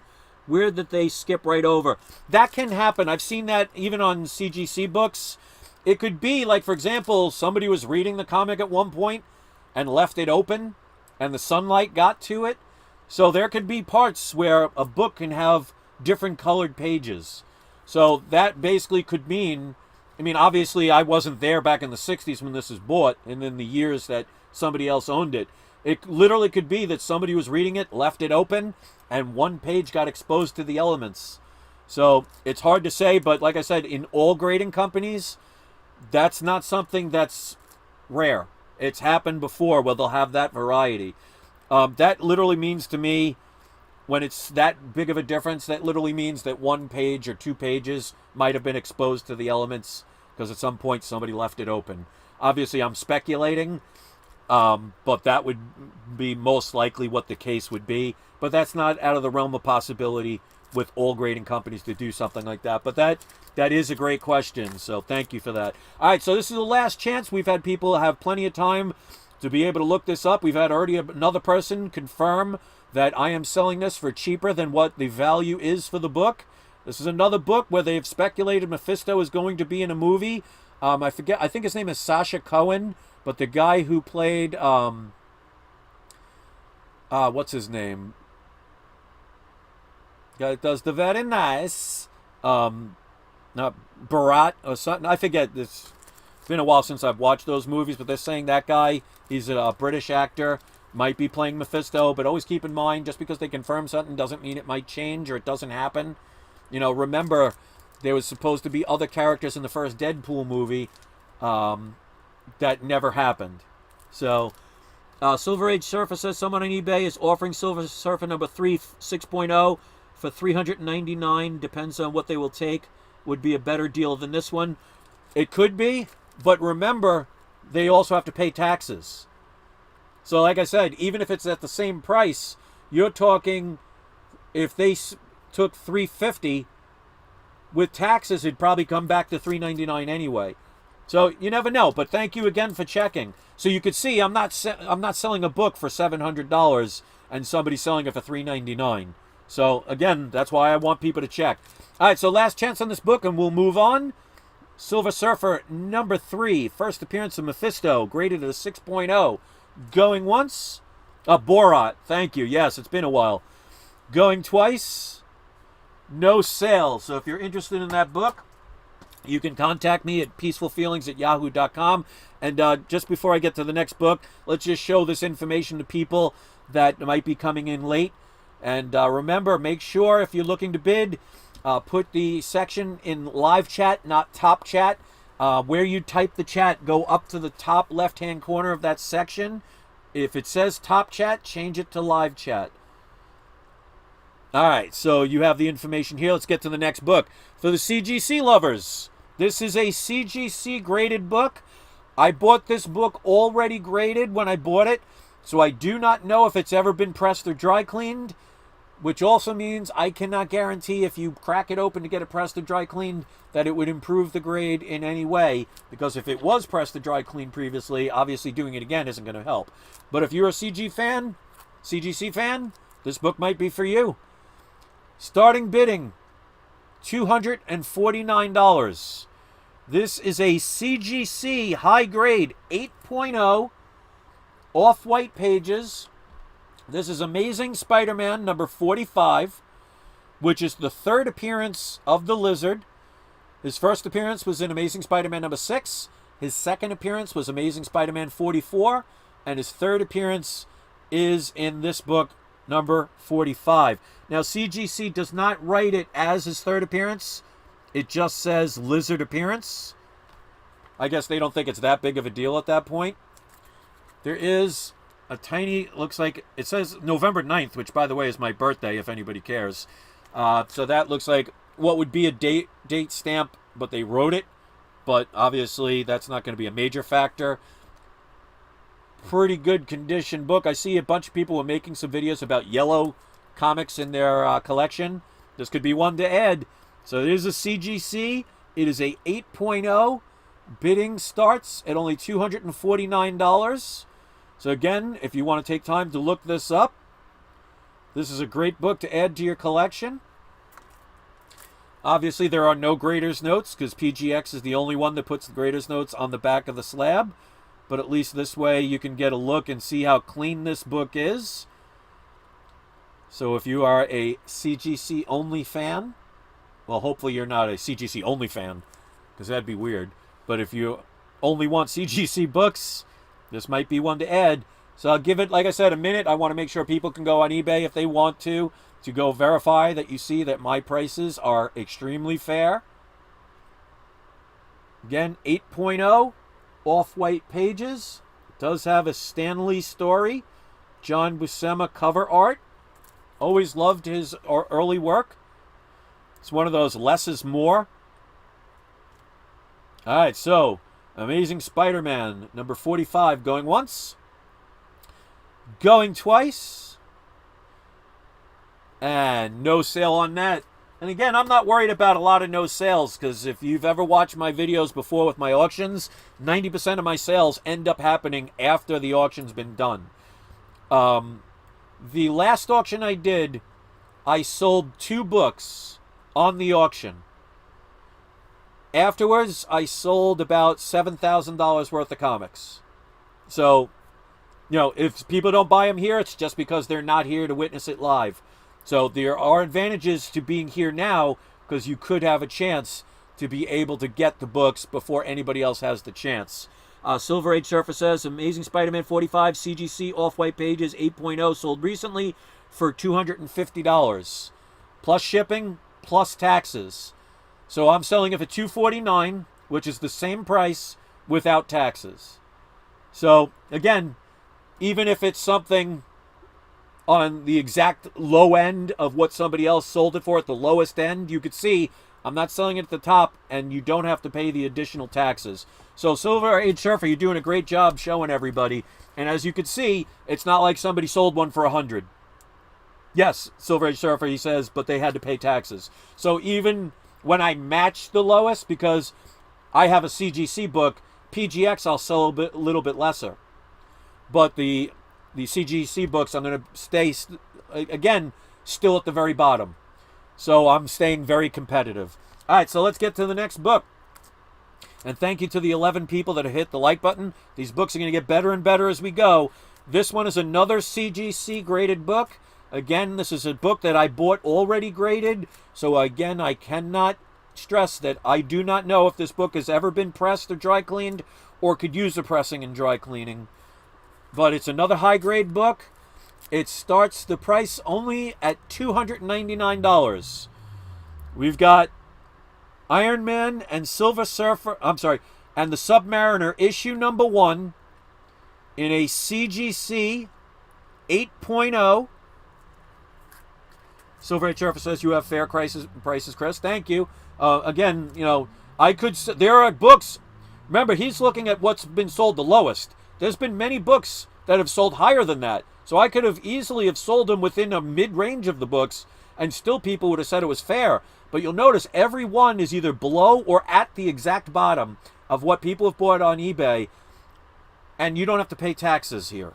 Weird that they skip right over. That can happen. I've seen that even on CGC books. It could be, like, for example, somebody was reading the comic at one point and left it open, and the sunlight got to it. So there could be parts where a book can have different colored pages. So that basically could mean, I mean, obviously I wasn't there back in the 60s when this was bought, and in the years that somebody else owned it. It literally could be that somebody was reading it, left it open, and one page got exposed to the elements. So it's hard to say, but like I said, in all grading companies, that's not something that's rare. It's happened before where they'll have that variety. That literally means to me, when it's that big of a difference, that literally means that one page or 2 pages might have been exposed to the elements because at some point somebody left it open. Obviously, I'm speculating, but that would be most likely what the case would be. But that's not out of the realm of possibility with all grading companies to do something like that. But that is a great question, so thank you for that. All right, so this is the last chance. We've had people have plenty of time to be able to look this up. We've had already another person confirm that I am selling this for cheaper than what the value is for the book. This is another book where they've speculated Mephisto is going to be in a movie. I forget, I think his name is Sacha Cohen, but the guy who played, what's his name? Guy that does the very nice, not Barat or something. I forget. It's been a while since I've watched those movies, but they're saying that guy, he's a British actor, might be playing Mephisto, but always keep in mind, just because they confirm something doesn't mean it might change or it doesn't happen. You know, remember, there was supposed to be other characters in the first Deadpool movie that never happened. So, Silver Age Surfer says someone on eBay is offering Silver Surfer number 3 6.0 for $399. Depends on what they will take. Would be a better deal than this one. It could be, but remember, they also have to pay taxes. So like I said, even if it's at the same price, you're talking, if they took $350 with taxes, it'd probably come back to $399 anyway. So you never know. But thank you again for checking. So you could see I'm not selling a book for $700 and somebody's selling it for $399. So again, that's why I want people to check. All right, so last chance on this book, and we'll move on. Silver Surfer number 3, first appearance of Mephisto, graded at a 6.0. Going once. Borat, thank you. Yes, it's been a while. Going twice. No sale. So if you're interested in that book, you can contact me at peacefulfeelings@yahoo.com. And just before I get to the next book, let's just show this information to people that might be coming in late. And remember, make sure if you're looking to bid, put the section in live chat, not top chat. Where you type the chat, go up to the top left-hand corner of that section. If it says top chat, change it to live chat. All right, so you have the information here. Let's get to the next book. For the CGC lovers, this is a CGC graded book. I bought this book already graded when I bought it, so I do not know if it's ever been pressed or dry cleaned, which also means I cannot guarantee if you crack it open to get it pressed or dry cleaned that it would improve the grade in any way, because if it was pressed or dry cleaned previously, obviously doing it again isn't going to help. But if you're a CGC fan, this book might be for you. Starting bidding, $249. This is a CGC high grade 8.0 off-white pages. This is Amazing Spider-Man number 45, which is the 3rd appearance of the Lizard. His first appearance was in Amazing Spider-Man number 6. His second appearance was Amazing Spider-Man 44. And his 3rd appearance is in this book, number 45. Now, CGC does not write it as his 3rd appearance. It just says Lizard appearance. I guess they don't think it's that big of a deal at that point. There is a tiny, looks like, it says November 9th, which, by the way, is my birthday, if anybody cares. So that looks like what would be a date stamp, but they wrote it. But obviously, that's not going to be a major factor. Pretty good condition book. I see a bunch of people were making some videos about yellow comics in their collection. This could be one to add. So it is a CGC. It is a 8.0. Bidding starts at only $249. So again, if you want to take time to look this up, this is a great book to add to your collection. Obviously, there are no grader's notes because PGX is the only one that puts the grader's notes on the back of the slab. But at least this way you can get a look and see how clean this book is. So if you are a CGC only fan, well, hopefully you're not a CGC only fan because that'd be weird. But if you only want CGC books, this might be one to add. So I'll give it, like I said, a minute. I want to make sure people can go on eBay if they want to go verify that you see that my prices are extremely fair. Again, 8.0, off-white pages. It does have a Stanley story. John Buscema cover art. Always loved his early work. It's one of those less is more. All right, so Amazing Spider-Man, number 45, going once. Going twice. And no sale on that. And again, I'm not worried about a lot of no sales, because if you've ever watched my videos before with my auctions, 90% of my sales end up happening after the auction's been done. The last auction I did, I sold 2 books on the auction. Afterwards, I sold about $7,000 worth of comics. So, you know, if people don't buy them here, it's just because they're not here to witness it live. So there are advantages to being here now, because you could have a chance to be able to get the books before anybody else has the chance. Silver Age Surfer says, Amazing Spider-Man 45, CGC, off-white pages, 8.0, sold recently for $250. Plus shipping, plus taxes. So I'm selling it for $249, which is the same price without taxes. So, again, even if it's something on the exact low end of what somebody else sold it for at the lowest end, you could see I'm not selling it at the top, and you don't have to pay the additional taxes. So Silver Age Surfer, you're doing a great job showing everybody. And as you can see, it's not like somebody sold one for $100. Yes, Silver Age Surfer, he says, but they had to pay taxes. So even when I match the lowest, because I have a CGC book, PGX I'll sell a little bit lesser. But the CGC books, I'm going to stay, again, still at the very bottom. So I'm staying very competitive. All right, so let's get to the next book. And thank you to the 11 people that have hit the like button. These books are going to get better and better as we go. This one is another CGC graded book. Again, this is a book that I bought already graded. So again, I cannot stress that I do not know if this book has ever been pressed or dry cleaned, or could use the pressing and dry cleaning. But it's another high grade book. It starts the price only at $299. We've got Iron Man and Silver Surfer, and the Submariner issue number 1 in a CGC 8.0. Silver Age Surfer says you have fair prices, Chris. Thank you. Again, you know, there are books. Remember, he's looking at what's been sold the lowest. There's been many books that have sold higher than that. So I could have easily have sold them within a mid-range of the books, and still people would have said it was fair. But you'll notice every one is either below or at the exact bottom of what people have bought on eBay, and you don't have to pay taxes here.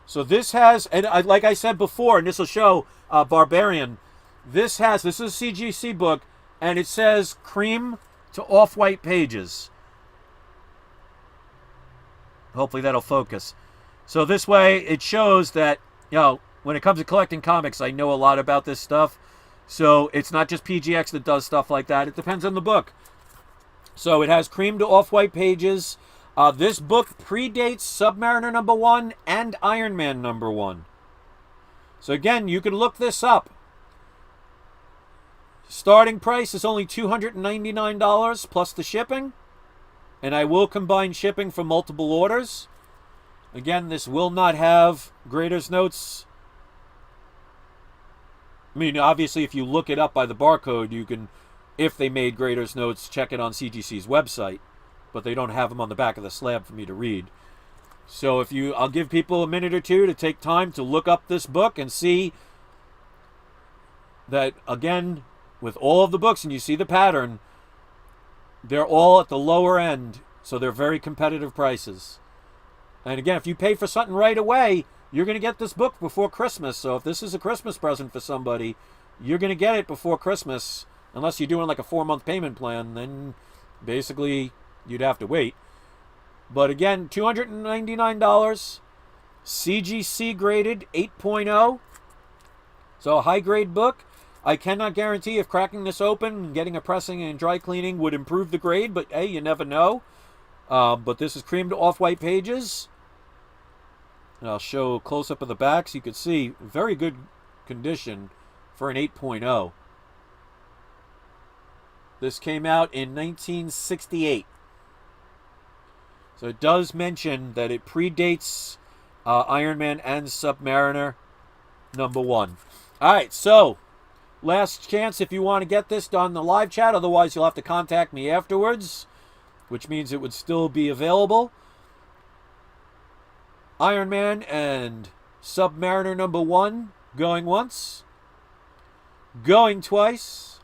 So this has, and like I said before, and this will show Barbarian, this is a CGC book, and it says cream to off-white pages. Hopefully that'll focus. So this way it shows that, you know, when it comes to collecting comics, I know a lot about this stuff. So it's not just PGX that does stuff like that. It depends on the book. So it has cream to off-white pages. This book predates Submariner number 1 and Iron Man number 1. So again, you can look this up. Starting price is only $299 plus the shipping. And I will combine shipping for multiple orders. Again, this will not have grader's notes. I mean, obviously, if you look it up by the barcode, you can, if they made grader's notes, check it on CGC's website. But they don't have them on the back of the slab for me to read. So I'll give people a minute or two to take time to look up this book and see that, again, with all of the books, and you see the pattern, they're all at the lower end, so they're very competitive prices. And again, if you pay for something right away, you're going to get this book before Christmas. So if this is a Christmas present for somebody, you're going to get it before Christmas. Unless you're doing like a 4-month payment plan, then basically you'd have to wait. But again, $299, CGC graded 8.0. So a high grade book. I cannot guarantee if cracking this open and getting a pressing and dry cleaning would improve the grade, but hey, you never know. But this is cream to off-white pages. And I'll show a close-up of the back so you can see very good condition for an 8.0. This came out in 1968. So it does mention that it predates Iron Man and Submariner #1. All right, so last chance if you want to get this on the live chat. Otherwise, you'll have to contact me afterwards, which means it would still be available. Iron Man and Submariner #1 going once, going twice.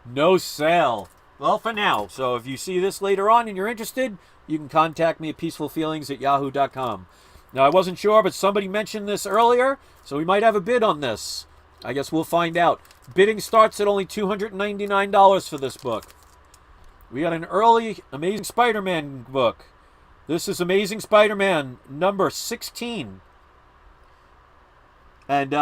No sale. Well, for now. So if you see this later on and you're interested, you can contact me at peacefulfeelings@yahoo.com. Now, I wasn't sure, but somebody mentioned this earlier, so we might have a bid on this. I guess we'll find out. Bidding starts at only $299 for this book. We got an early Amazing Spider-Man book. This is Amazing Spider-Man number 16. And,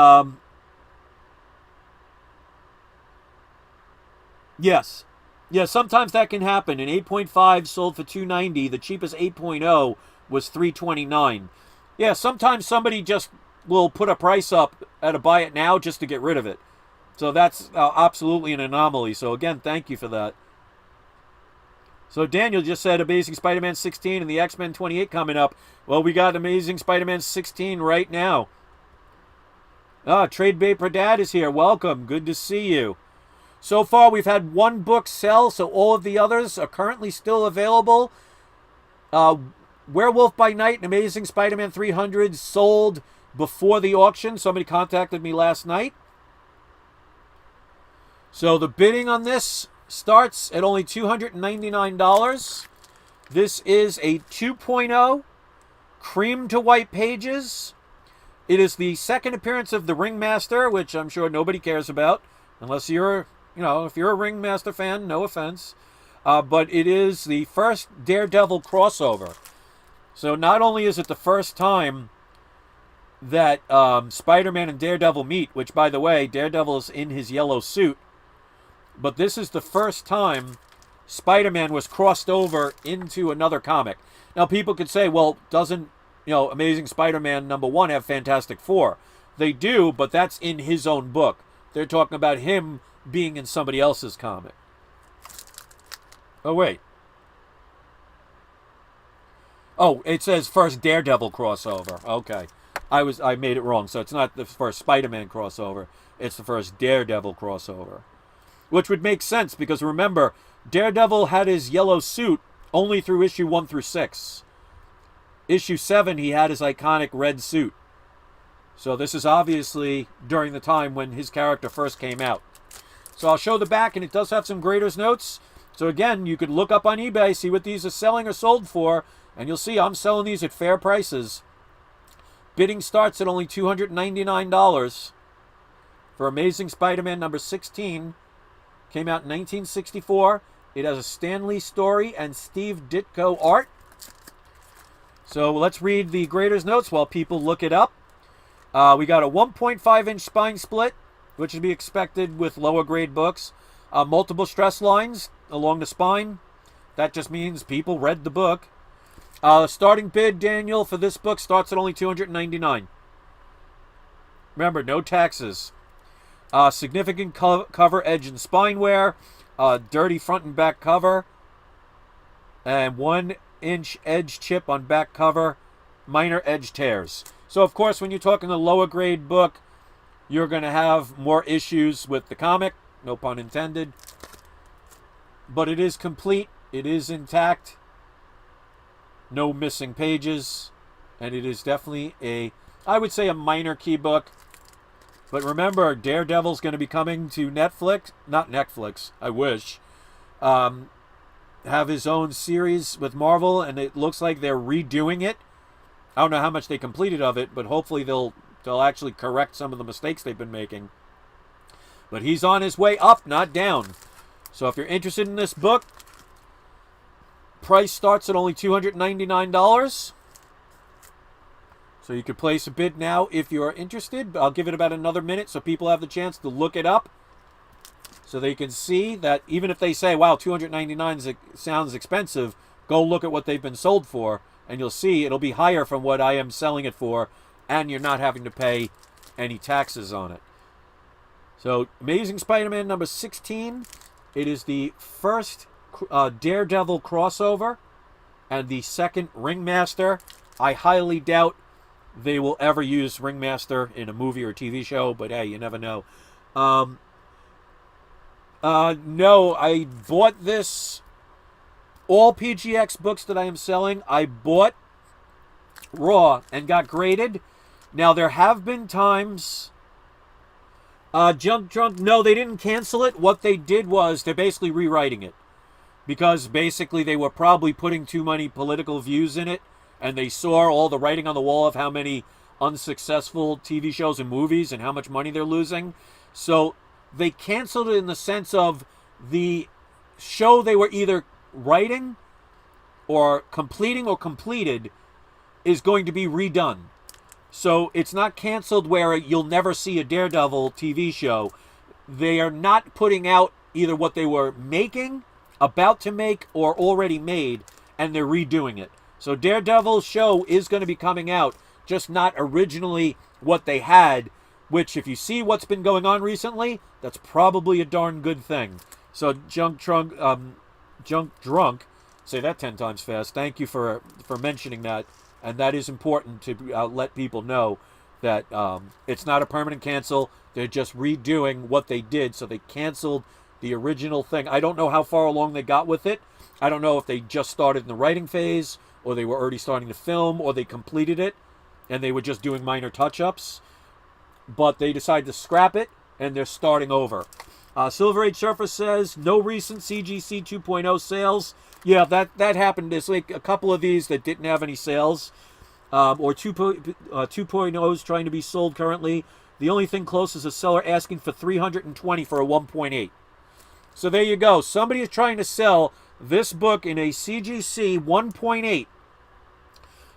yes. Yeah, sometimes that can happen. An 8.5 sold for $290. The cheapest 8.0 was $329. Yeah, sometimes somebody just will put a price up at a buy it now just to get rid of it. So that's absolutely an anomaly. So again, thank you for that. So Daniel just said Amazing Spider-Man 16 and the X-Men 28 coming up. Well, we got Amazing Spider-Man 16 right now. Trade Bait for Dad is here. Welcome. Good to see you. So far, we've had one book sell, so all of the others are currently still available. Werewolf by Night and Amazing Spider-Man 300 sold before the auction. Somebody contacted me last night. So the bidding on this starts at only $299. This is a 2.0, cream to white pages. It is the second appearance of the Ringmaster, which I'm sure nobody cares about, unless you're, if you're a Ringmaster fan, no offense. But it is the first Daredevil crossover. So not only is it the first time that Spider-Man and Daredevil meet, which, by the way, Daredevil is in his yellow suit, but this is the first time Spider-Man was crossed over into another comic. Now, people could say, well, doesn't, Amazing Spider-Man #1 have Fantastic Four? They do, but that's in his own book. They're talking about him being in somebody else's comic. Oh, wait. Oh, it says first Daredevil crossover. Okay. I made it wrong. So it's not the first Spider-Man crossover. It's the first Daredevil crossover. Which would make sense because remember, Daredevil had his yellow suit only through issue 1 through 6. Issue 7, he had his iconic red suit. So this is obviously during the time when his character first came out. So I'll show the back, and it does have some graders notes. So again, you could look up on eBay, see what these are selling or sold for, and you'll see I'm selling these at fair prices. Bidding starts at only $299 for Amazing Spider-Man number 16. Came out in 1964. It has a Stan Lee story and Steve Ditko art. So let's read the grader's notes while people look it up. We got a 1.5-inch spine split, which would be expected with lower grade books. Multiple stress lines along the spine. That just means people read the book. Starting bid, Daniel, for this book starts at only $299. Remember, no taxes. Significant cover edge and spine wear. Dirty front and back cover. And 1-inch edge chip on back cover. Minor edge tears. So, of course, when you're talking a lower grade book, you're going to have more issues with the comic. No pun intended. But it is complete. It is intact. No missing pages. And it is definitely I would say a minor key book. But remember, Daredevil's going to be coming to Netflix. Not Netflix, I wish. Have his own series with Marvel, and it looks like they're redoing it. I don't know how much they completed of it, but hopefully they'll actually correct some of the mistakes they've been making. But he's on his way up, not down. So if you're interested in this book, price starts at only $299. So you could place a bid now if you are interested. I'll give it about another minute so people have the chance to look it up. So they can see that even if they say, wow, $299 sounds expensive, go look at what they've been sold for. and you'll see it'll be higher from what I am selling it for, and you're not having to pay any taxes on it. So, Amazing Spider-Man number 16. It is the first Daredevil crossover and the second Ringmaster. I highly doubt they will ever use Ringmaster in a movie or TV show, but hey, you never know. No, I bought this. All PGX books that I am selling, I bought raw and got graded. Now, there have been times... Junk Drunk, no, they didn't cancel it. What they did was they're basically rewriting it. Because basically they were probably putting too many political views in it. And they saw all the writing on the wall of how many unsuccessful TV shows and movies and how much money they're losing. So they canceled it in the sense of the show they were either writing or completing or completed is going to be redone. So it's not canceled where you'll never see a Daredevil TV show. They are not putting out either what they were making, about to make, or already made, and they're redoing it. So Daredevil's show is going to be coming out, just not originally what they had, which if you see what's been going on recently, that's probably a darn good thing. So Junk Drunk, say that 10 times fast. Thank you for mentioning that. And that is important to let people know that it's not a permanent cancel. They're just redoing what they did. So they canceled the original thing. I don't know how far along they got with it. I don't know if they just started in the writing phase, or they were already starting to film, or they completed it, and they were just doing minor touch-ups. But they decided to scrap it, and they're starting over. Silver Age Surfer says, no recent CGC 2.0 sales. Yeah, that happened. There's like a couple of these that didn't have any sales. Or 2.0s trying to be sold currently. The only thing close is a seller asking for $320 for a 1.8. So there you go. Somebody is trying to sell this book in a CGC 1.8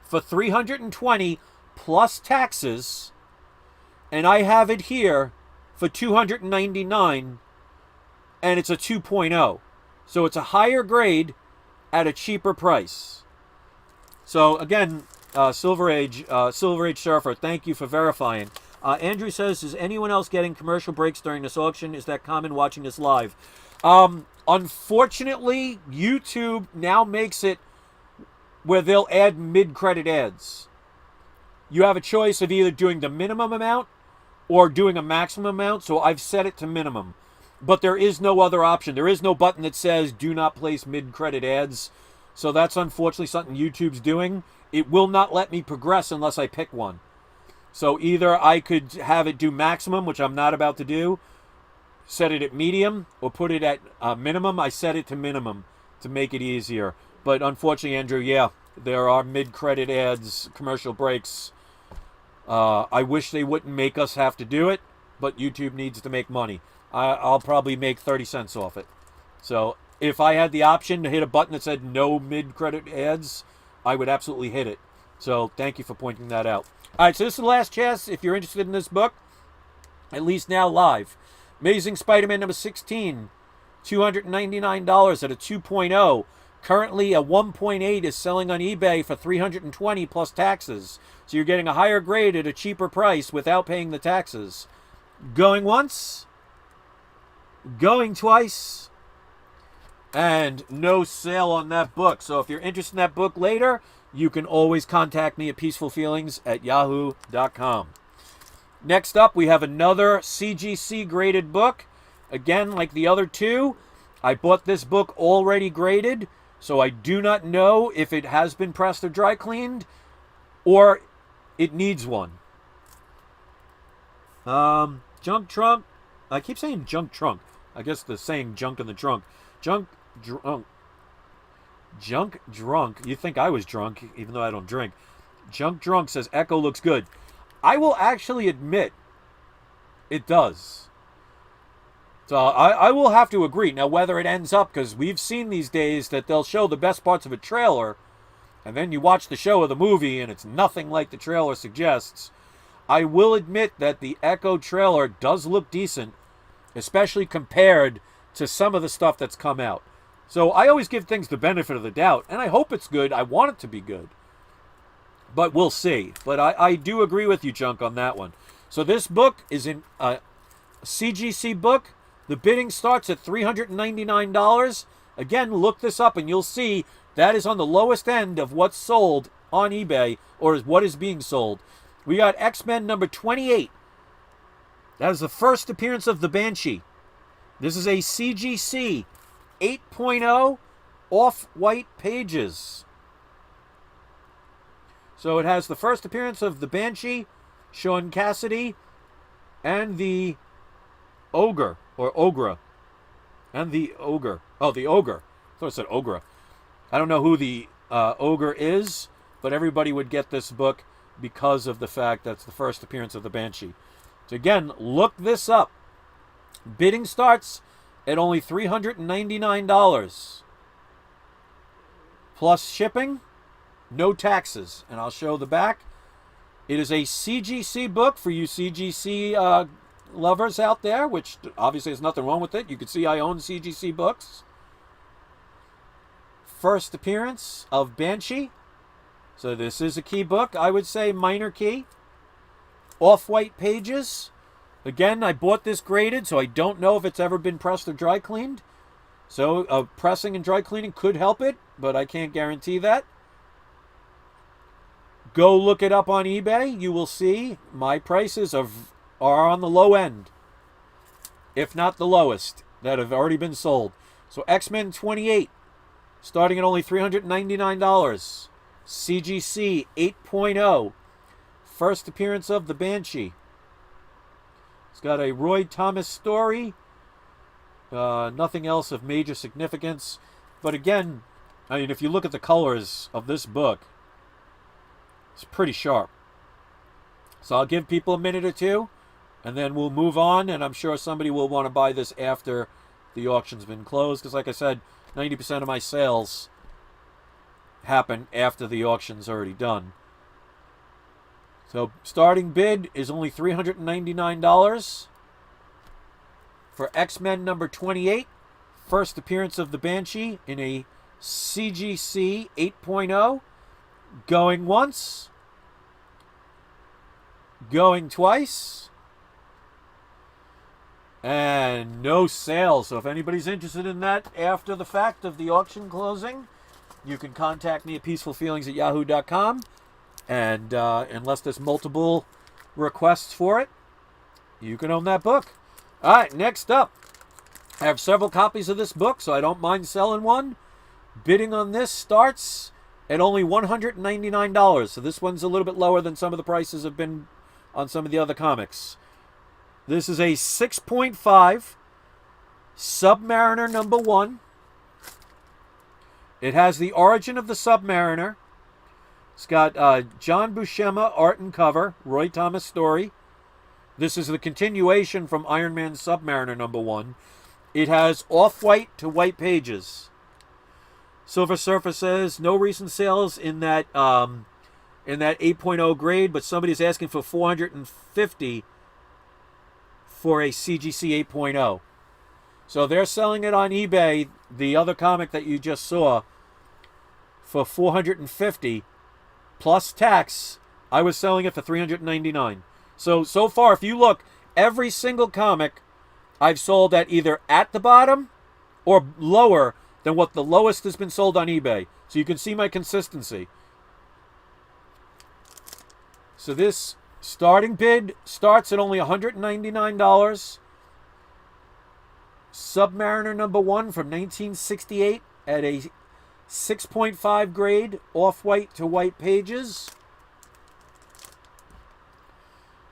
for $320 plus taxes. And I have it here for $299, and it's a 2.0. So it's a higher grade at a cheaper price. So again, Silver Age Surfer, thank you for verifying. Andrew says, is anyone else getting commercial breaks during this auction? Is that common watching this live? Unfortunately, YouTube now makes it where they'll add mid-credit ads. You have a choice of either doing the minimum amount or doing a maximum amount, so I've set it to minimum. But there is no other option. There is no button that says do not place mid-credit ads. So that's unfortunately something YouTube's doing. It will not let me progress unless I pick one. So either I could have it do maximum, which I'm not about to do, set it at medium, or put it at minimum. I set it to minimum to make it easier. But unfortunately, Andrew, yeah, there are mid-credit ads, commercial breaks. I wish they wouldn't make us have to do it, but YouTube needs to make money. I'll probably make 30 cents off it. So if I had the option to hit a button that said no mid-credit ads, I would absolutely hit it. So thank you for pointing that out. All right, so this is the last chance. If you're interested in this book, at least now live. Amazing Spider-Man number 16, $299 at a 2.0. Currently, a 1.8 is selling on eBay for $320 plus taxes. So you're getting a higher grade at a cheaper price without paying the taxes. Going once, going twice, and no sale on that book. So if you're interested in that book later, you can always contact me at peacefulfeelings@yahoo.com. Next up, we have another CGC graded book. Again, like the other two, I bought this book already graded, so I do not know if it has been pressed or dry cleaned, or it needs one. Junk Trunk. I keep saying junk trunk. I guess they're saying junk in the trunk. Junk Drunk. You think I was drunk, even though I don't drink. Junk Drunk says Echo looks good. I will actually admit it does. So I will have to agree. Now, whether it ends up, because we've seen these days that they'll show the best parts of a trailer, and then you watch the show or the movie, and it's nothing like the trailer suggests. I will admit that the Echo trailer does look decent, especially compared to some of the stuff that's come out. So I always give things the benefit of the doubt, and I hope it's good. I want it to be good. But we'll see. But I do agree with you, Chunk, on that one. So this book is in a CGC book. The bidding starts at $399. Again, look this up and you'll see that is on the lowest end of what's sold on eBay, or is what is being sold. We got X-Men number 28. That is the first appearance of the Banshee. This is a CGC 8.0 off-white pages. So it has the first appearance of the Banshee, Sean Cassidy, and the Ogre, or Ogre. And the Ogre. Oh, the Ogre. I thought it said Ogre. I don't know who the Ogre is, but everybody would get this book because of the fact that's the first appearance of the Banshee. So again, look this up. Bidding starts at only $399. Plus shipping, no taxes. And I'll show the back. It is a CGC book for you CGC lovers out there, which obviously there's nothing wrong with it. You can see I own CGC books. First appearance of Banshee. So this is a key book. I would say minor key. Off-white pages. Again, I bought this graded, so I don't know if it's ever been pressed or dry cleaned. So pressing and dry cleaning could help it, but I can't guarantee that. Go look it up on eBay. You will see my prices are on the low end, if not the lowest, that have already been sold. So X-Men 28, starting at only $399. CGC 8.0, first appearance of the Banshee. It's got a Roy Thomas story. Nothing else of major significance. But again, I mean, if you look at the colors of this book, it's pretty sharp. So I'll give people a minute or two, and then we'll move on, and I'm sure somebody will want to buy this after the auction's been closed, because like I said, 90% of my sales happen after the auction's already done. So starting bid is only $399 for X-Men number 28, first appearance of the Banshee in a CGC 8.0. Going once, going twice, and no sale. So if anybody's interested in that after the fact of the auction closing, you can contact me at peacefulfeelings@yahoo.com. And unless there's multiple requests for it, you can own that book. All right, next up, I have several copies of this book, so I don't mind selling one. Bidding on this starts at only $199. So this one's a little bit lower than some of the prices have been on some of the other comics. This is a 6.5 Submariner number 1. It has the origin of the Submariner. It's got John Buscema art and cover, Roy Thomas story. This is the continuation from Iron Man Submariner number 1. It has off-white to white pages. Silver Surfer says no recent sales in that 8.0 grade, but somebody's asking for $450 for a CGC 8.0. So they're selling it on eBay, the other comic that you just saw, for $450 plus tax. I was selling it for $399. So far, if you look, every single comic I've sold at either at the bottom or lower than what the lowest has been sold on eBay. So you can see my consistency. So this starting bid starts at only $199. Submariner number 1 from 1968 at a 6.5 grade, off-white to white pages.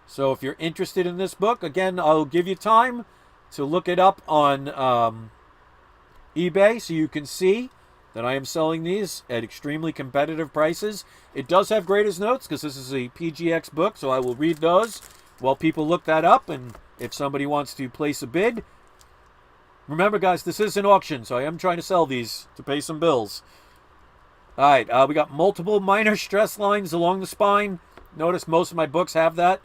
So if you're interested in this book, again, I'll give you time to look it up on eBay so you can see that I am selling these at extremely competitive prices. It does have graders notes because this is a PGX book, so I will read those while people look that up, and if somebody wants to place a bid. Remember, guys, this is an auction, so I am trying to sell these to pay some bills. All right, we got multiple minor stress lines along the spine. Notice most of my books have that.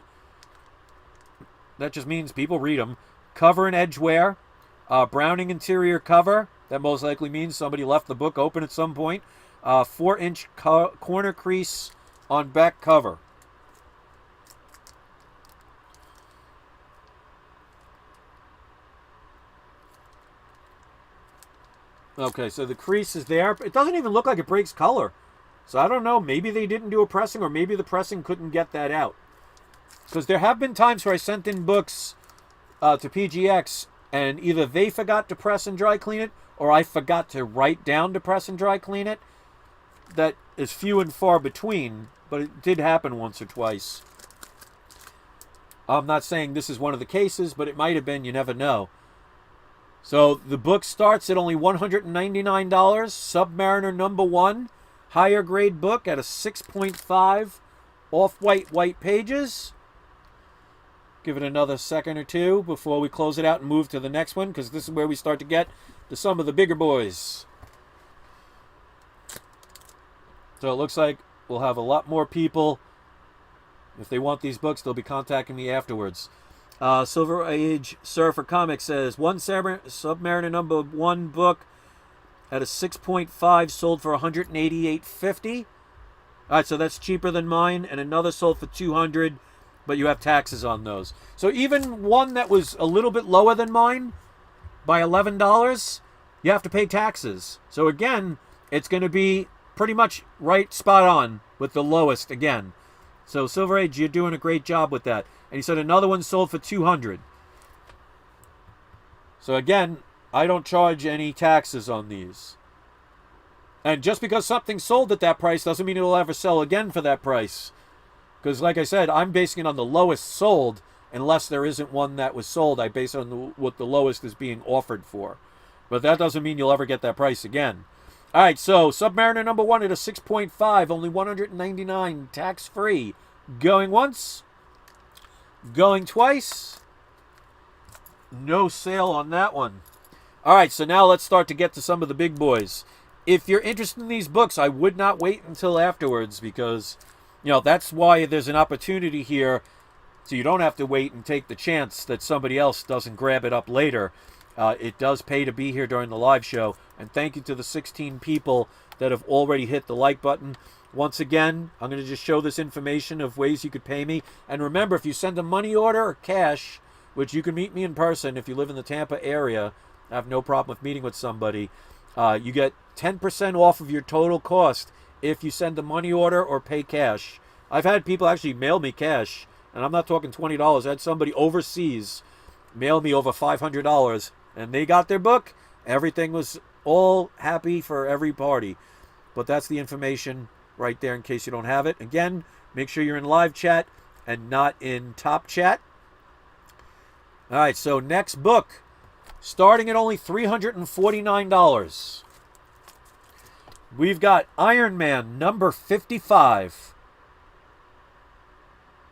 That just means people read them. Cover and edge wear. Browning interior cover. That most likely means somebody left the book open at some point. 4-inch corner crease on back cover. Okay, so the crease is there. It doesn't even look like it breaks color. So I don't know. Maybe they didn't do a pressing, or maybe the pressing couldn't get that out. Because there have been times where I sent in books to PGX, and either they forgot to press and dry clean it, or I forgot to write down to press and dry clean it. That is few and far between, but it did happen once or twice. I'm not saying this is one of the cases, but it might have been. You never know. So the book starts at only $199. Submariner #1. Higher grade book at a 6.5. Off-white white pages. Give it another second or two before we close it out and move to the next one, because this is where we start to get to some of the bigger boys. So it looks like we'll have a lot more people. If they want these books, they'll be contacting me afterwards. Silver Age Surfer Comics says, one Submariner #1 book at a 6.5 sold for $188.50. All right, so that's cheaper than mine, and another sold for $200, but you have taxes on those. So even one that was a little bit lower than mine by $11, you have to pay taxes. So again, it's going to be pretty much right spot on with the lowest again. So Silver Age, you're doing a great job with that. And he said another one sold for $200. So again, I don't charge any taxes on these. And just because something sold at that price doesn't mean it'll ever sell again for that price. Because like I said, I'm basing it on the lowest sold. Unless there isn't one that was sold, I base it on what the lowest is being offered for. But that doesn't mean you'll ever get that price again. All right, so Submariner #1 at a 6.5, only $199, tax-free. Going once, going twice. No sale on that one. All right, so now let's start to get to some of the big boys. If you're interested in these books, I would not wait until afterwards, because, that's why there's an opportunity here, so you don't have to wait and take the chance that somebody else doesn't grab it up later. It does pay to be here during the live show. And thank you to the 16 people that have already hit the like button. Once again, I'm going to just show this information of ways you could pay me. And remember, if you send a money order or cash, which you can meet me in person if you live in the Tampa area, I have no problem with meeting with somebody, you get 10% off of your total cost if you send a money order or pay cash. I've had people actually mail me cash, and I'm not talking $20. I had somebody overseas mail me over $500, and they got their book. Everything was all happy for every party. But that's the information right there in case you don't have it. Again, make sure you're in live chat and not in top chat. All right, so next book, starting at only $349. We've got Iron Man #55.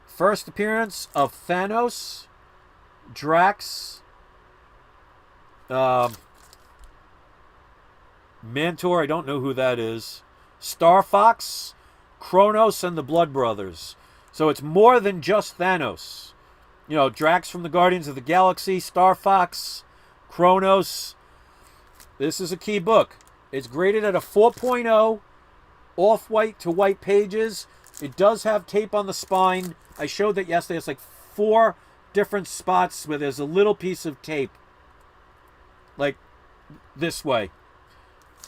First appearance of Thanos, Drax, Mantor, I don't know who that is, Star Fox, Kronos, and the Blood Brothers. So it's more than just Thanos. Drax from the Guardians of the Galaxy, Star Fox, Kronos. This is a key book. It's graded at a 4.0, off-white to white pages. It does have tape on the spine. I showed that yesterday. It's like 4 different spots where there's a little piece of tape. Like this way.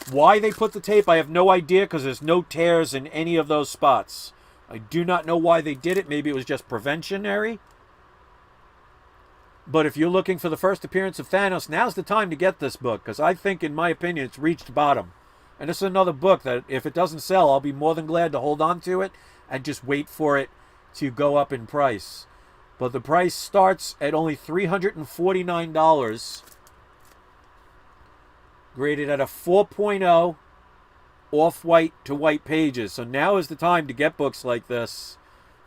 Why they put the tape, I have no idea, because there's no tears in any of those spots. I do not know why they did it. Maybe it was just preventionary. But if you're looking for the first appearance of Thanos, now's the time to get this book, because I think, in my opinion, it's reached bottom. And this is another book that, if it doesn't sell, I'll be more than glad to hold on to it and just wait for it to go up in price. But the price starts at only $349, graded at a 4.0, off-white to white pages. So now is the time to get books like this,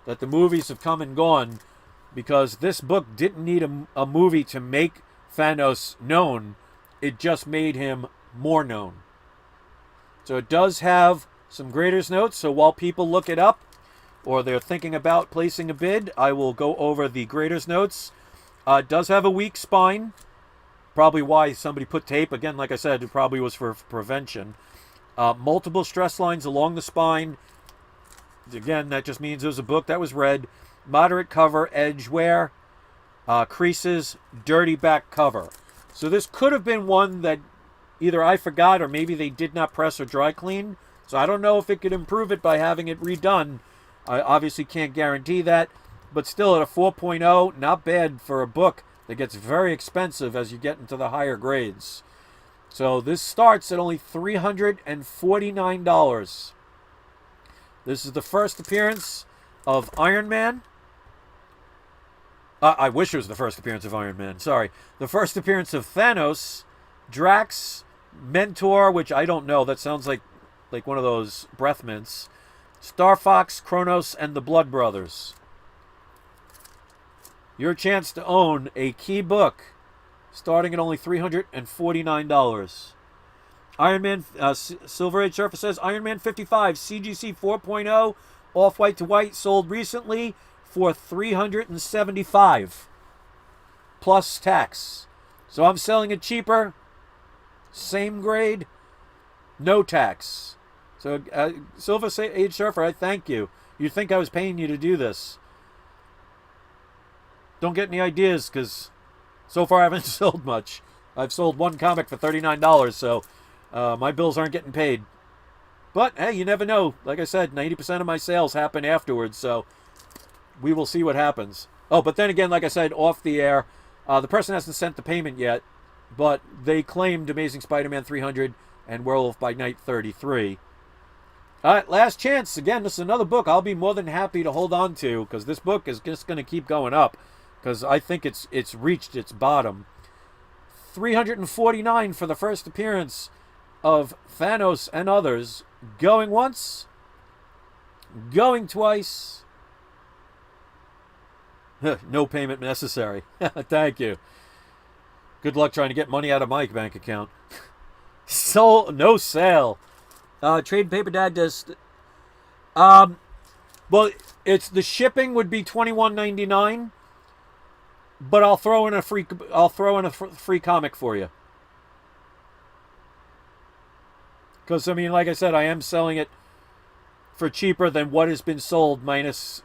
that the movies have come and gone, because this book didn't need a movie to make Thanos known. It just made him more known. So it does have some graders notes, so while people look it up, or they're thinking about placing a bid, I will go over the graders notes. It does have a weak spine. Probably why somebody put tape. Again, like I said, it probably was for prevention. Multiple stress lines along the spine. Again, that just means it was a book that was read. Moderate cover, edge wear, creases, dirty back cover. So this could have been one that either I forgot or maybe they did not press or dry clean. So I don't know if it could improve it by having it redone. I obviously can't guarantee that. But still, at a 4.0, not bad for a book that gets very expensive as you get into the higher grades. So this starts at only $349. This is the first appearance of Iron Man. I wish it was the first appearance of Iron Man. Sorry. The first appearance of Thanos, Drax, Mentor, which I don't know. That sounds like one of those breath mints. Star Fox, Kronos, and the Blood Brothers. Your chance to own a key book starting at only $349. Iron Man, Silver Age Surfer says, Iron Man 55, CGC 4.0, off-white to white, sold recently for $375 plus tax. So I'm selling it cheaper, same grade, no tax. So Silver Age Surfer, I thank you. You'd think I was paying you to do this. Don't get any ideas, because so far I haven't sold much. I've sold one comic for $39, so my bills aren't getting paid. But, hey, you never know. Like I said, 90% of my sales happen afterwards, so we will see what happens. Oh, but then again, like I said, off the air, the person hasn't sent the payment yet, but they claimed Amazing Spider-Man 300 and Werewolf by Night 33. All right, last chance. Again, this is another book I'll be more than happy to hold on to, because this book is just going to keep going up, because I think it's reached its bottom. $349 for the first appearance of Thanos and others. Going once, going twice. No payment necessary. Thank you. Good luck trying to get money out of my bank account. No sale. Trade Paper Dad does. Well, it's the shipping would be $21.99, but I'll throw in a free comic for you. Because I mean, like I said, I am selling it for cheaper than what has been sold minus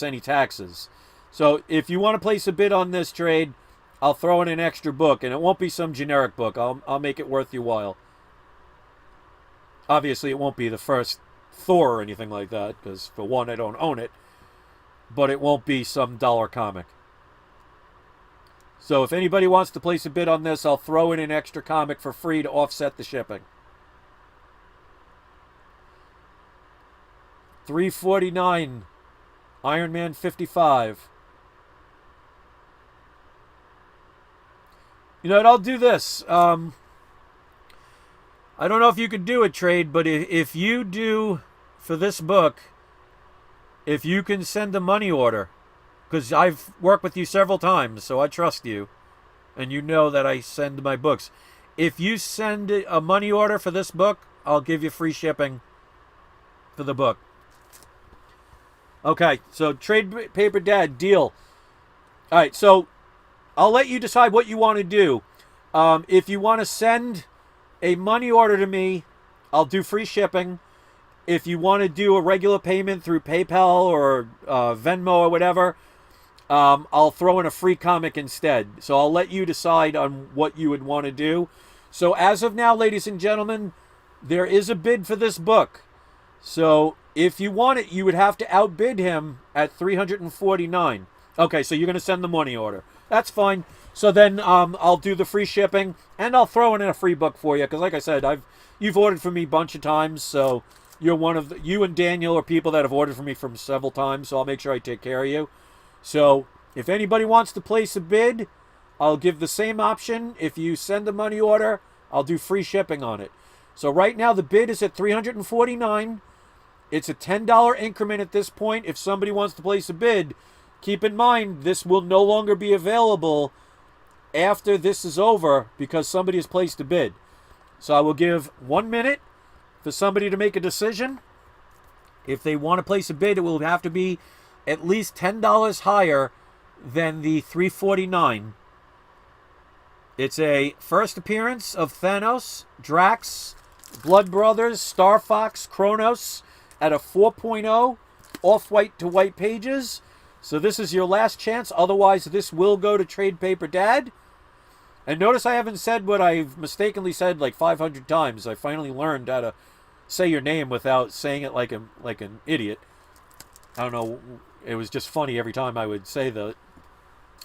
any taxes. So if you want to place a bid on this trade, I'll throw in an extra book, and it won't be some generic book. I'll make it worth your while. Obviously, it won't be the first Thor or anything like that, because for one, I don't own it. But it won't be some dollar comic. So if anybody wants to place a bid on this, I'll throw in an extra comic for free to offset the shipping. $349. Iron Man 55. You know what, I'll do this. I don't know if you could do a trade, but if you do, for this book, if you can send a money order, because I've worked with you several times, so I trust you, and you know that I send my books. If you send a money order for this book, I'll give you free shipping for the book. Okay, so Trade Paper Dad, deal. All right, so I'll let you decide what you want to do. If you want to send a money order to me, I'll do free shipping. If you want to do a regular payment through PayPal or Venmo or whatever, I'll throw in a free comic instead. So I'll let you decide on what you would want to do. So as of now, ladies and gentlemen, there is a bid for this book. So if you want it, you would have to outbid him at $349. Okay, so you're going to send the money order. That's fine. So then I'll do the free shipping, and I'll throw in a free book for you. Because like I said, you've ordered from me a bunch of times, so you and Daniel are people that have ordered from me from several times. So I'll make sure I take care of you. So if anybody wants to place a bid, I'll give the same option. If you send a money order, I'll do free shipping on it. So right now the bid is at $349. It's a $10 increment at this point. If somebody wants to place a bid, keep in mind this will no longer be available after this is over because somebody has placed a bid. So I will give 1 minute for somebody to make a decision. If they want to place a bid, it will have to be at least $10 higher than the $349. It's a first appearance of Thanos, Drax, Blood Brothers, Star Fox, Kronos at a 4.0 off-white to white pages. So this is your last chance. Otherwise, this will go to Trade Paper Dad. And notice I haven't said what I've mistakenly said like 500 times. I finally learned how to say your name without saying it like an idiot. I don't know. It was just funny every time I would say the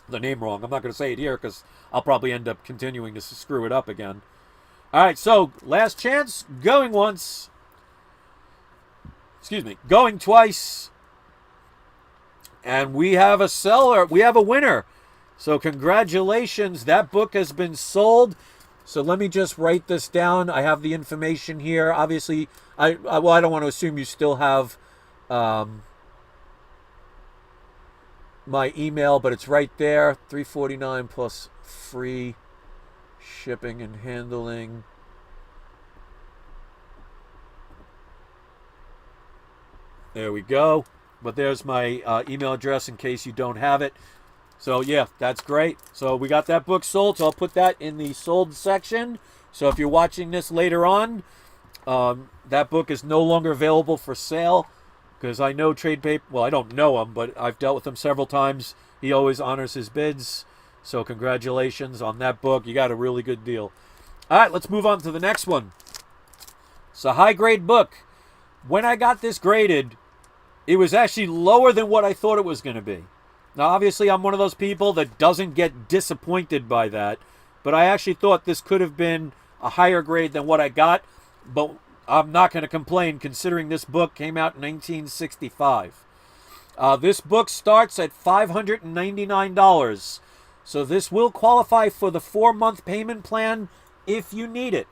name wrong. I'm not going to say it here because I'll probably end up continuing to screw it up again. All right, so last chance. Going once. Excuse me. Going twice. And we have a seller. We have a winner. So congratulations. That book has been sold. So let me just write this down. I have the information here. Obviously, I don't want to assume you still have my email, but it's right there. $349 plus free shipping and handling. There we go. But there's my email address in case you don't have it. So yeah, that's great. So we got that book sold. So I'll put that in the sold section. So if you're watching this later on, that book is no longer available for sale. Because I know Trade Paper, well, I don't know him, but I've dealt with him several times. He always honors his bids. So congratulations on that book. You got a really good deal. All right, let's move on to the next one. It's a high-grade book. When I got this graded, it was actually lower than what I thought it was going to be. Now, obviously, I'm one of those people that doesn't get disappointed by that. But I actually thought this could have been a higher grade than what I got. But I'm not going to complain considering this book came out in 1965. This book starts at $599. So this will qualify for the 4-month payment plan if you need it.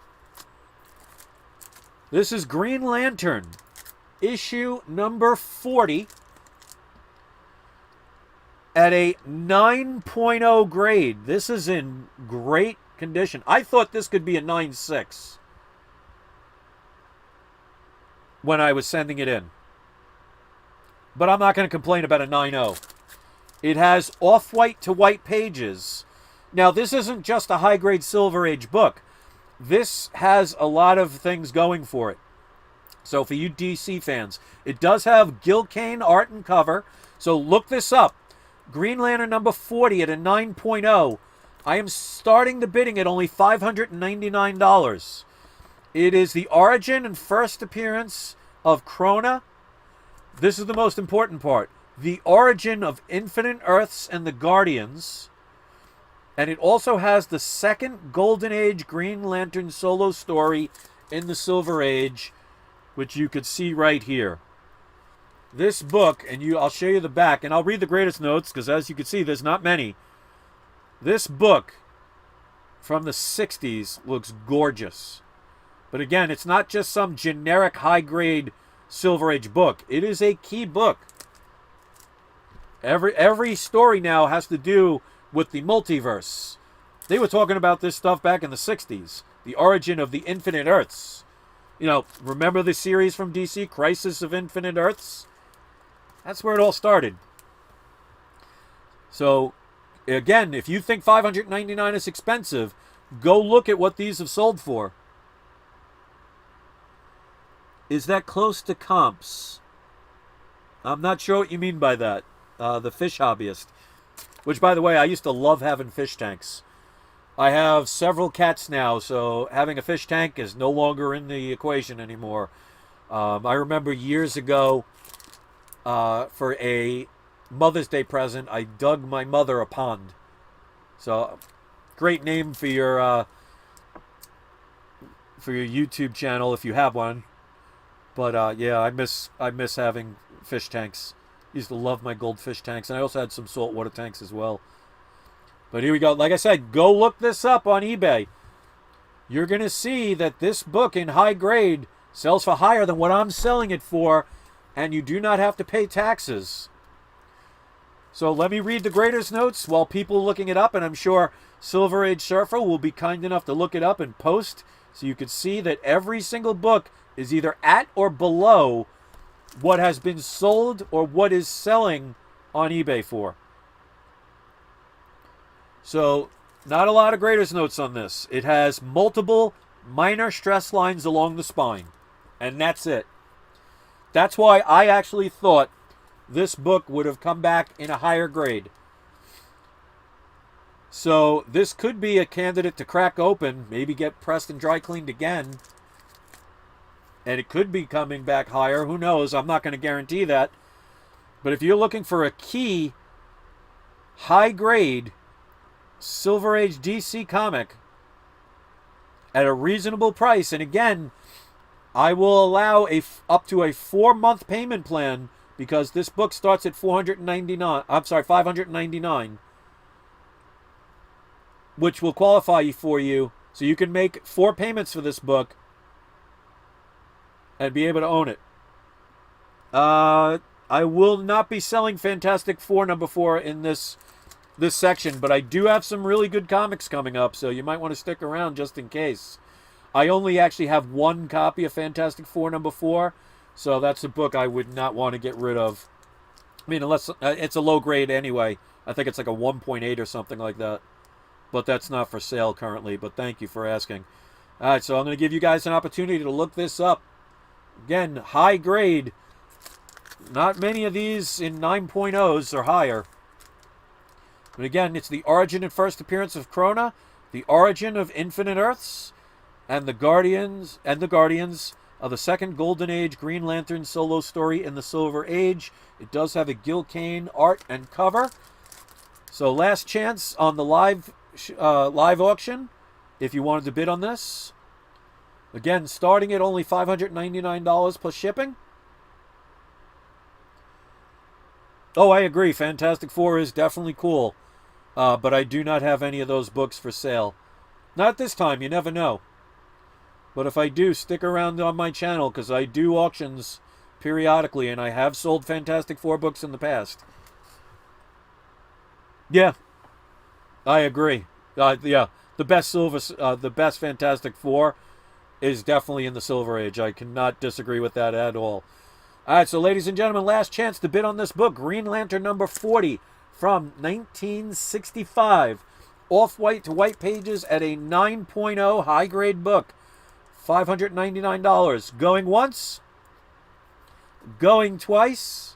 This is Green Lantern, issue number 40 at a 9.0 grade. This is in great condition. I thought this could be a 9.6 when I was sending it in. But I'm not going to complain about a 9.0. It has off-white to white pages. Now, this isn't just a high-grade Silver Age book. This has a lot of things going for it. So for you DC fans, it does have Gil Kane art and cover. So look this up. Green Lantern number 40 at a 9.0. I am starting the bidding at only $599. It is the origin and first appearance of Krona. This is the most important part. The origin of Infinite Earths and the Guardians. And it also has the second Golden Age Green Lantern solo story in the Silver Age, which you could see right here. This book, and I'll show you the back, and I'll read the greatest notes, because as you can see, there's not many. This book from the 60s looks gorgeous. But again, it's not just some generic high-grade Silver Age book. It is a key book. Every story now has to do with the multiverse. They were talking about this stuff back in the 60s. The origin of the Infinite Earths. You know, remember the series from DC, Crisis of Infinite Earths? That's where it all started. So, again, if you think $599 is expensive, go look at what these have sold for. Is that close to comps? I'm not sure what you mean by that. The fish hobbyist. Which, by the way, I used to love having fish tanks. I have several cats now, so having a fish tank is no longer in the equation anymore. I remember years ago, for a Mother's Day present, I dug my mother a pond. So, great name for your YouTube channel if you have one. But yeah, I miss having fish tanks. Used to love my goldfish tanks, and I also had some saltwater tanks as well. But here we go. Like I said, go look this up on eBay. You're going to see that this book in high grade sells for higher than what I'm selling it for, and you do not have to pay taxes. So let me read the grader's notes while people are looking it up, and I'm sure Silver Age Surfer will be kind enough to look it up and post, so you can see that every single book is either at or below what has been sold or what is selling on eBay for. So, not a lot of grader's notes on this. It has multiple minor stress lines along the spine. And that's it. That's why I actually thought this book would have come back in a higher grade. So this could be a candidate to crack open, maybe get pressed and dry cleaned again. And it could be coming back higher. Who knows? I'm not going to guarantee that. But if you're looking for a key, high grade, Silver Age DC comic at a reasonable price, and again, I will allow up to a 4-month payment plan because this book starts at $599, which will qualify for you, so you can make 4 payments for this book and be able to own it. I will not be selling Fantastic Four #4 in this section, but I do have some really good comics coming up, so you might want to stick around just in case. I only actually have 1 copy of Fantastic Four #4, so that's a book I would not want to get rid of. I mean, unless it's a low grade anyway. I think it's like a 1.8 or something like that. But that's not for sale currently, but thank you for asking. All right, so I'm going to give you guys an opportunity to look this up. Again, high grade. Not many of these in 9.0s or higher. But again, it's the origin and first appearance of Krona, the origin of Infinite Earths, and the Guardians of the second Golden Age Green Lantern solo story in the Silver Age. It does have a Gil Kane art and cover. So last chance on the live auction if you wanted to bid on this. Again, starting at only $599 plus shipping. Oh, I agree. Fantastic Four is definitely cool. But I do not have any of those books for sale. Not this time. You never know. But if I do, stick around on my channel because I do auctions periodically, and I have sold Fantastic Four books in the past. Yeah, I agree. Yeah, the best Fantastic Four is definitely in the Silver Age. I cannot disagree with that at all. All right, so ladies and gentlemen, last chance to bid on this book, Green Lantern #40 from 1965. Off-white to white pages at a 9.0 high-grade book. $599. Going once? Going twice?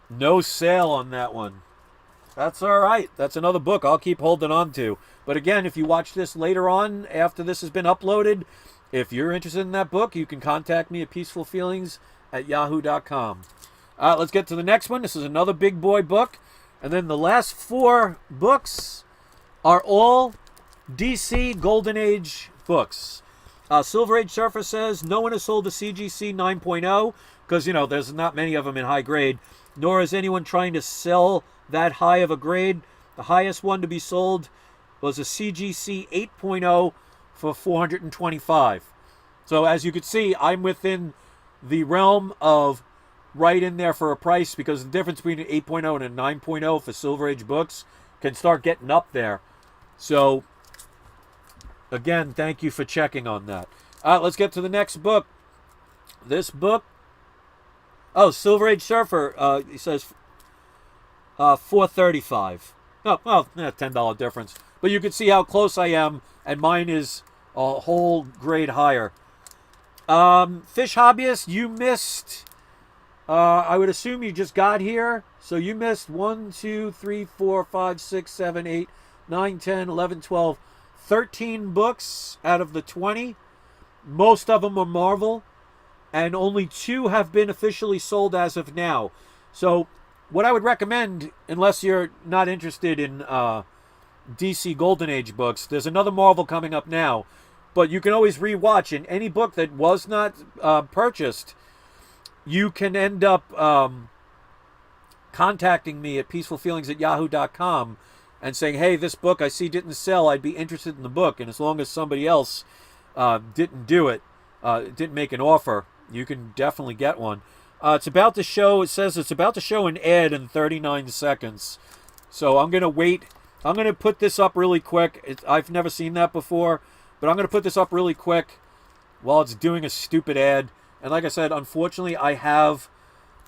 No sale on that one. That's all right. That's another book I'll keep holding on to. But again, if you watch this later on, after this has been uploaded, if you're interested in that book, you can contact me at peacefulfeelings@yahoo.com. Let's get to the next one. This is another big boy book. And then the last 4 books are all DC Golden Age books. Silver Age Surfer says, no one has sold the CGC 9.0 because, you know, there's not many of them in high grade, nor is anyone trying to sell that high of a grade. The highest one to be sold was a CGC 8.0 for $425. So as you can see, I'm within the realm of right in there for a price because the difference between an 8.0 and a 9.0 for Silver Age books can start getting up there. So again, thank you for checking on that. Let's get to the next book. This book, Silver Age Surfer, he says $435. Oh, well, $10 difference. But you can see how close I am, and mine is a whole grade higher. Fish Hobbyist, you missed. I would assume you just got here. So you missed 1, 2, 3, 4, 5, 6, 7, 8, 9, 10, 11, 12, 13 books out of the 20. Most of them are Marvel. And only 2 have been officially sold as of now. So what I would recommend, unless you're not interested in DC Golden Age books, there's another Marvel coming up now. But you can always rewatch. And any book that was not purchased, you can end up contacting me at peacefulfeelings@yahoo.com and saying, hey, this book I see didn't sell. I'd be interested in the book. And as long as somebody else didn't do it, didn't make an offer, you can definitely get one. It's about to show, it says it's about to show an ad in 39 seconds. So I'm going to wait. I'm going to put this up really quick. I've never seen that before, but I'm going to put this up really quick while it's doing a stupid ad. And like I said, unfortunately, I have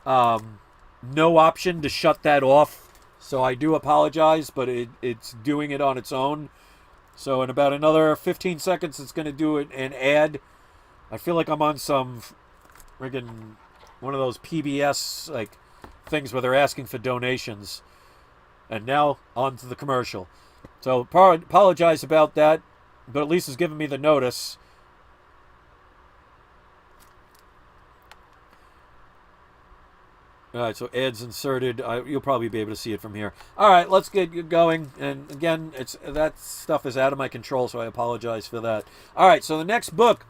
no option to shut that off. So I do apologize, but it's doing it on its own. So in about another 15 seconds, it's going to do an ad. I feel like I'm on some friggin' one of those PBS like things where they're asking for donations. And now on to the commercial. So apologize about that, but at least it's giving me the notice. All right, so ads inserted. You'll probably be able to see it from here. All right, let's get going. And again, that stuff is out of my control, so I apologize for that. All right, so the next book,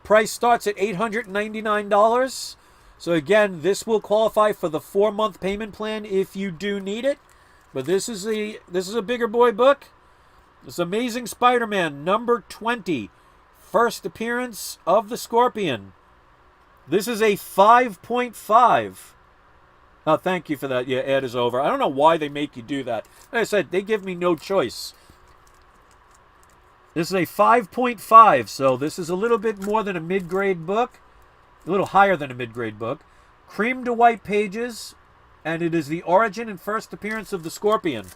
price starts at $899. So again, this will qualify for the 4-month payment plan if you do need it. But this is a bigger boy book. It's Amazing Spider-Man number 20, first appearance of the Scorpion. This is a 5.5. Oh, thank you for that. Yeah, ad is over. I don't know why they make you do that. Like I said, they give me no choice. This is a 5.5, so this is a little bit more than a mid-grade book. A little higher than a mid-grade book. Cream to white pages, and it is the origin and first appearance of the Scorpion.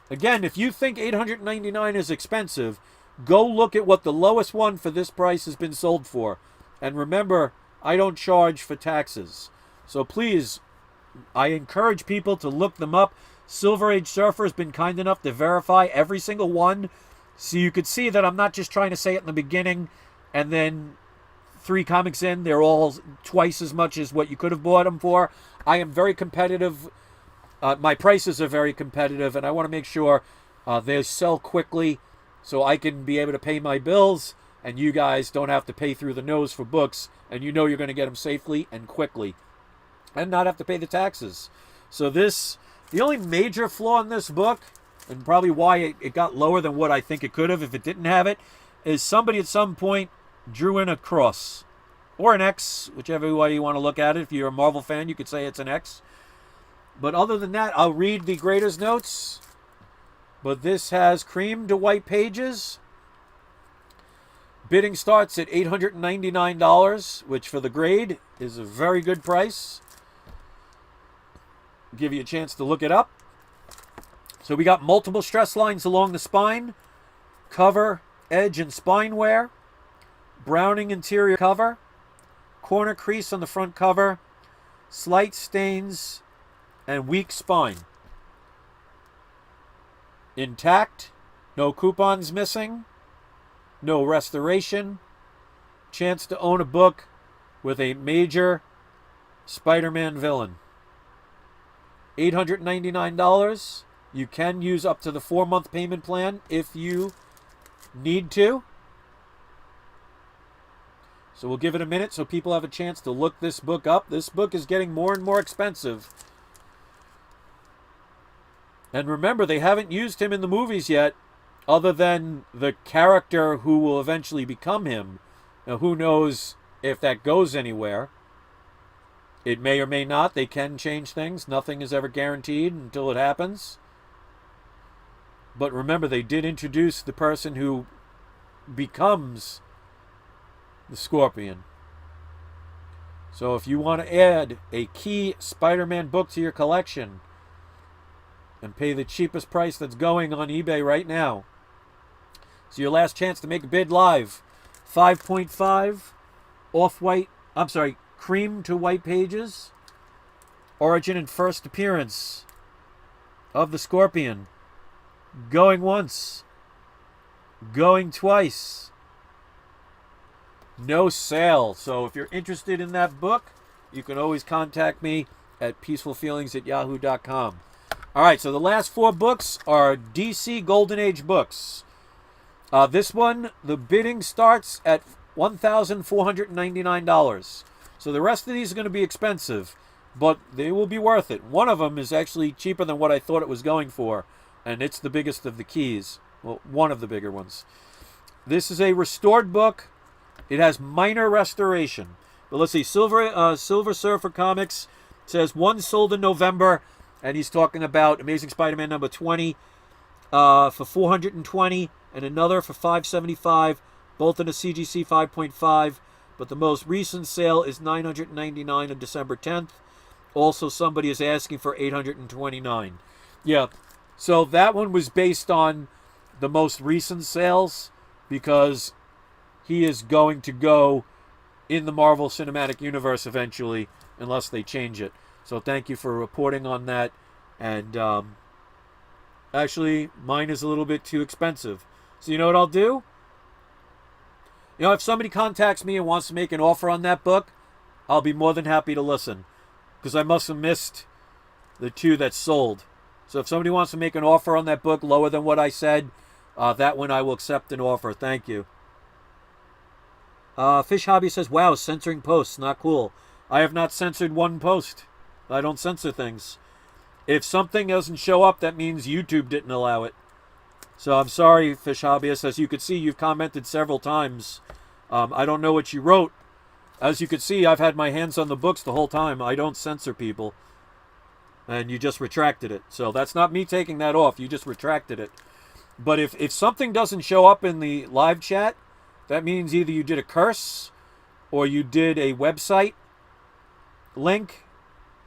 Again, if you think $899 is expensive, go look at what the lowest one for this price has been sold for. And remember, I don't charge for taxes. So please, I encourage people to look them up. Silver Age Surfer has been kind enough to verify every single one. So you could see that I'm not just trying to say it in the beginning and then 3 comics in, they're all twice as much as what you could have bought them for. I am very competitive. My prices are very competitive, and I want to make sure they sell quickly so I can be able to pay my bills and you guys don't have to pay through the nose for books, and you know you're going to get them safely and quickly and not have to pay the taxes. So the only major flaw in this book, and probably why it got lower than what I think it could have if it didn't have it, is somebody at some point drew in a cross or an X, whichever way you want to look at it. If you're a Marvel fan, you could say it's an X. But other than that, I'll read the grader's notes. But this has cream to white pages. Bidding starts at $899, which for the grade is a very good price. Give you a chance to look it up. So we got multiple stress lines along the spine, cover, edge, and spine wear, browning interior cover, corner crease on the front cover, slight stains, and weak spine. Intact, no coupons missing, no restoration, chance to own a book with a major Spider-Man villain. $899. You can use up to the 4-month payment plan if you need to. So we'll give it a minute so people have a chance to look this book up. This book is getting more and more expensive. And remember, they haven't used him in the movies yet, other than the character who will eventually become him. Now, who knows if that goes anywhere. It may or may not. They can change things. Nothing is ever guaranteed until it happens. But remember, they did introduce the person who becomes the Scorpion. So if you want to add a key Spider-Man book to your collection and pay the cheapest price that's going on eBay right now, it's your last chance to make a bid live. 5.5 off-white, cream to white pages, origin and first appearance of the Scorpion. Going once, going twice. No sale. So if you're interested in that book, you can always contact me at peacefulfeelings@yahoo.com. All right, so the last 4 books are DC Golden Age books. This one, the bidding starts at $1,499. So the rest of these are going to be expensive, but they will be worth it. One of them is actually cheaper than what I thought it was going for, and it's the biggest of the keys. Well, one of the bigger ones. This is a restored book. It has minor restoration. But let's see, Silver Surfer Comics says one sold in November, and he's talking about Amazing Spider-Man number 20 for $420 and another for $575, both in a CGC 5.5. But the most recent sale is $999 on December 10th. Also, somebody is asking for $829. Yeah, so that one was based on the most recent sales because he is going to go in the Marvel Cinematic Universe eventually, unless they change it. So thank you for reporting on that. And actually, mine is a little bit too expensive. So you know what I'll do? You know, if somebody contacts me and wants to make an offer on that book, I'll be more than happy to listen. Because I must have missed the two that sold. So if somebody wants to make an offer on that book lower than what I said, that one I will accept an offer. Thank you. Fish Hobby says, wow, censoring posts, not cool. I have not censored one post. I don't censor things. If something doesn't show up, that means YouTube didn't allow it. So I'm sorry, Fish Hobbyist. As you can see, you've commented several times. I don't know what you wrote. As you can see, I've had my hands on the books the whole time. I don't censor people. And you just retracted it. So that's not me taking that off. You just retracted it. But if something doesn't show up in the live chat, that means either you did a curse or you did a website link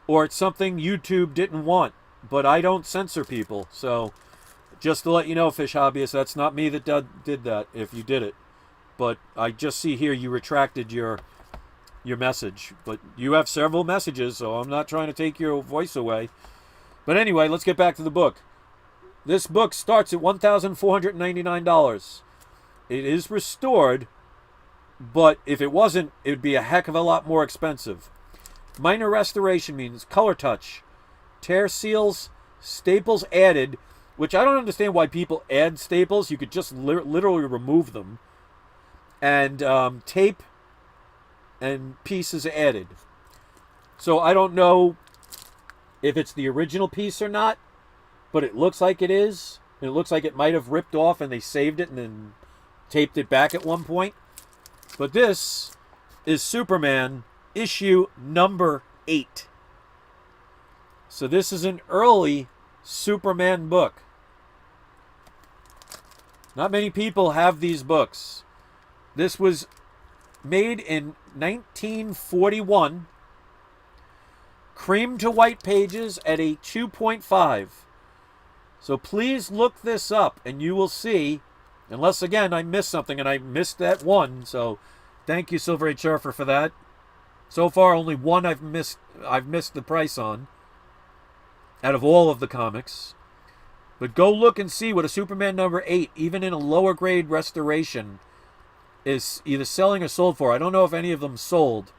or it's something YouTube didn't want. But I don't censor people. So just to let you know, Fish Hobbyist, that's not me that did that if you did it. But I just see here you retracted your message. But you have several messages, so I'm not trying to take your voice away. But anyway, let's get back to the book. This book starts at $1,499. It is restored, but if it wasn't, it would be a heck of a lot more expensive. Minor restoration means color touch, tear seals, staples added, which I don't understand why people add staples. You could just literally remove them. And tape and pieces added. So I don't know if it's the original piece or not, but it looks like it is. It looks like it might have ripped off and they saved it and then taped it back at one point. But this is Superman issue number 8. So this is an early Superman book. Not many people have these books. This was made in 1941. Cream to white pages at a 2.5. So please look this up and you will see, unless again I missed something, and I missed that one, so thank you Silver Age Surfer for that. So far only one I've missed the price on out of all of the comics. But go look and see what a Superman number 8, even in a lower grade restoration, is either selling or sold for. I don't know if any of them sold,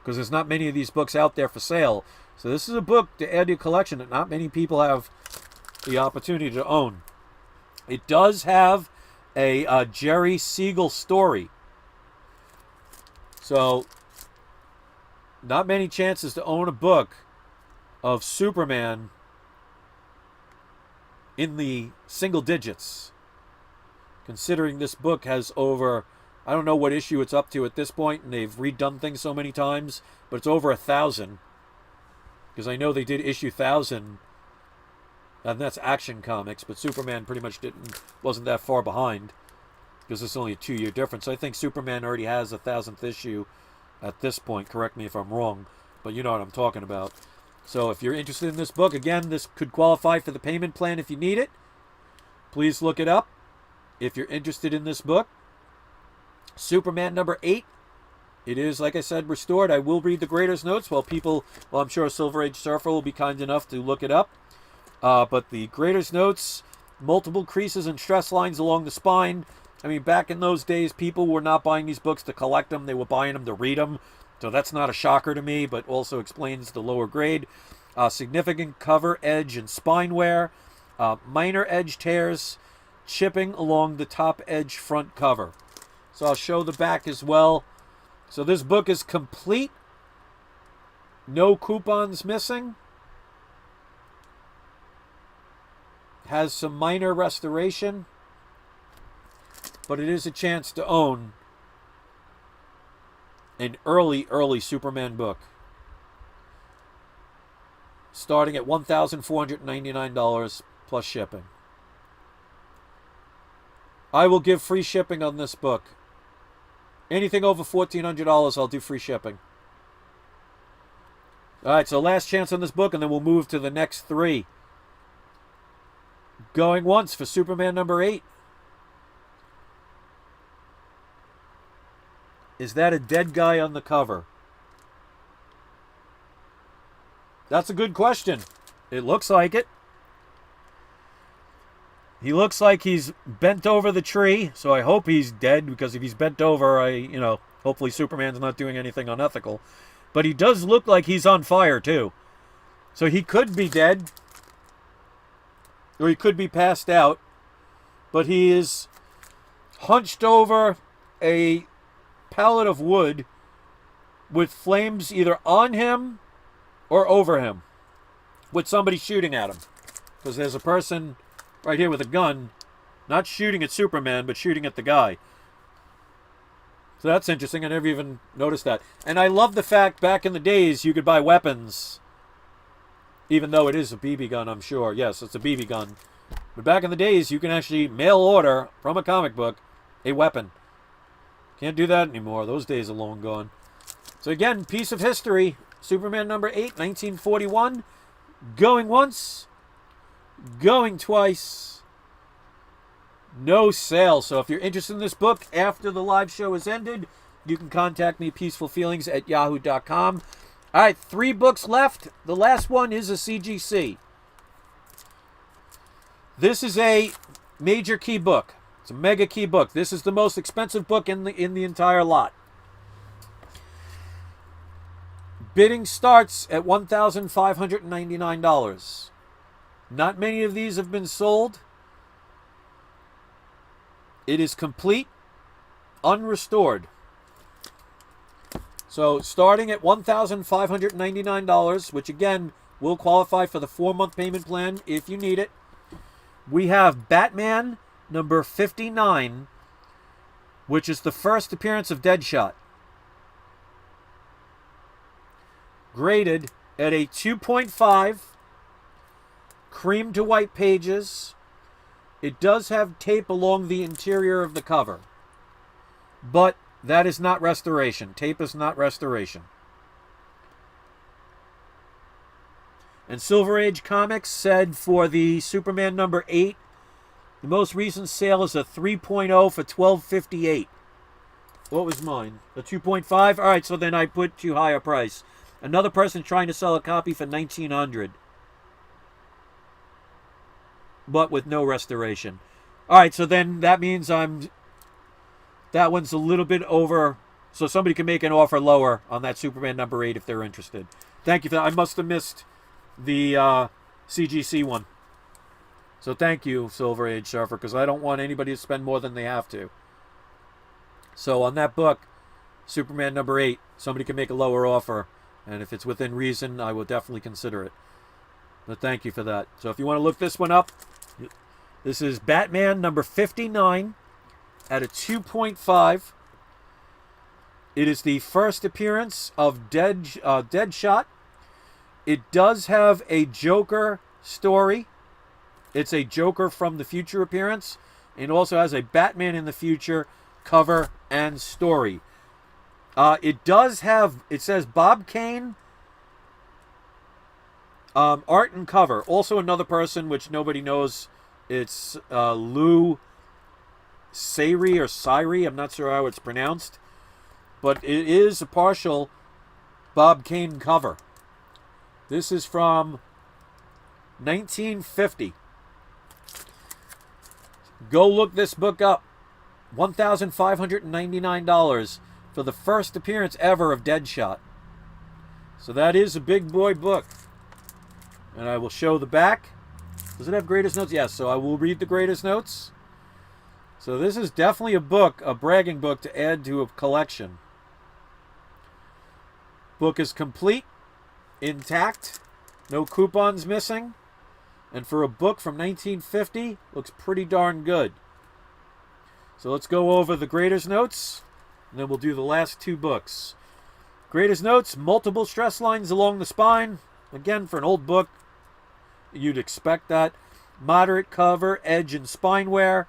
because there's not many of these books out there for sale. So this is a book to add to your collection that not many people have the opportunity to own. It does have a Jerry Siegel story. So not many chances to own a book of Superman in the single digits. Considering this book has over, I don't know what issue it's up to at this point, and they've redone things so many times, but it's over 1,000. Because I know they did issue 1,000, and that's Action Comics, but Superman pretty much wasn't that far behind, because it's only a 2-year difference. I think Superman already has a 1,000th issue at this point. Correct me if I'm wrong, but you know what I'm talking about. So if you're interested in this book, again, this could qualify for the payment plan if you need it. Please look it up if you're interested in this book. Superman number 8. It is, like I said, restored. I will read the Graders' notes while I'm sure Silver Age Surfer will be kind enough to look it up. But the Graders' notes, multiple creases and stress lines along the spine. I mean, back in those days, people were not buying these books to collect them. They were buying them to read them. So that's not a shocker to me, but also explains the lower grade. Significant cover, edge, and spine wear. Minor edge tears, chipping along the top edge front cover. So I'll show the back as well. So this book is complete. No coupons missing. Has some minor restoration. But it is a chance to own an early Superman book. Starting at $1,499 plus shipping. I will give free shipping on this book. Anything over $1,400, I'll do free shipping. Alright, so last chance on this book, and then we'll move to the next 3. Going once for Superman number 8. Is that a dead guy on the cover? That's a good question. It looks like it. He looks like he's bent over the tree, so I hope he's dead, because if he's bent over, hopefully Superman's not doing anything unethical. But he does look like he's on fire, too. So he could be dead, or he could be passed out, but he is hunched over a pallet of wood with flames either on him or over him, with somebody shooting at him. Because there's a person right here with a gun, not shooting at Superman, but shooting at the guy. So that's interesting. I never even noticed that. And I love the fact back in the days you could buy weapons, even though it is a BB gun, I'm sure. Yes, it's a BB gun. But back in the days, you can actually mail order from a comic book a weapon. Can't do that anymore. Those days are long gone. So again, piece of history. Superman number 8, 1941. Going once. Going twice. No sale. So if you're interested in this book after the live show has ended, you can contact me, peacefulfeelings@yahoo.com. All right, 3 books left. The last one is a CGC. This is a major key book. It's a mega key book. This is the most expensive book in the entire lot. Bidding starts at $1,599. Not many of these have been sold. It is complete, unrestored. So starting at $1,599, which again will qualify for the 4-month payment plan if you need it, we have Batman number 59, which is the first appearance of Deadshot. Graded at a 2.5, cream to white pages. It does have tape along the interior of the cover, but that is not restoration. Tape is not restoration. And Silver Age Comics said for the Superman number 8, the most recent sale is a 3.0 for $12.58. What was mine? A 2.5? All right, so then I put too high a price. Another person trying to sell a copy for $1,900. But with no restoration. All right, so then that means that one's a little bit over. So somebody can make an offer lower on that Superman number 8 if they're interested. Thank you for that. I must have missed the CGC one. So thank you, Silver Age Surfer, because I don't want anybody to spend more than they have to. So on that book, Superman number 8, somebody can make a lower offer. And if it's within reason, I will definitely consider it. But thank you for that. So if you want to look this one up, this is Batman number 59 at a 2.5. It is the first appearance of Deadshot. It does have a Joker story. It's a Joker from the future appearance. And also has a Batman in the future cover and story. It does have, it says Bob Kane, art and cover. Also another person, which nobody knows. It's Lou Sayri or Syri. I'm not sure how it's pronounced. But it is a partial Bob Kane cover. This is from 1950. Go look this book up. $1,599 for the first appearance ever of Deadshot. So that is a big boy book. And I will show the back. Does it have greatest notes? Yes, so I will read the greatest notes. So this is definitely a book, a bragging book to add to a collection. Book is complete, intact, no coupons missing. And for a book from 1950, looks pretty darn good. So let's go over the greatest notes, and then we'll do the last 2 books. Greatest notes, multiple stress lines along the spine. Again, for an old book, you'd expect that. Moderate cover, edge, and spine wear.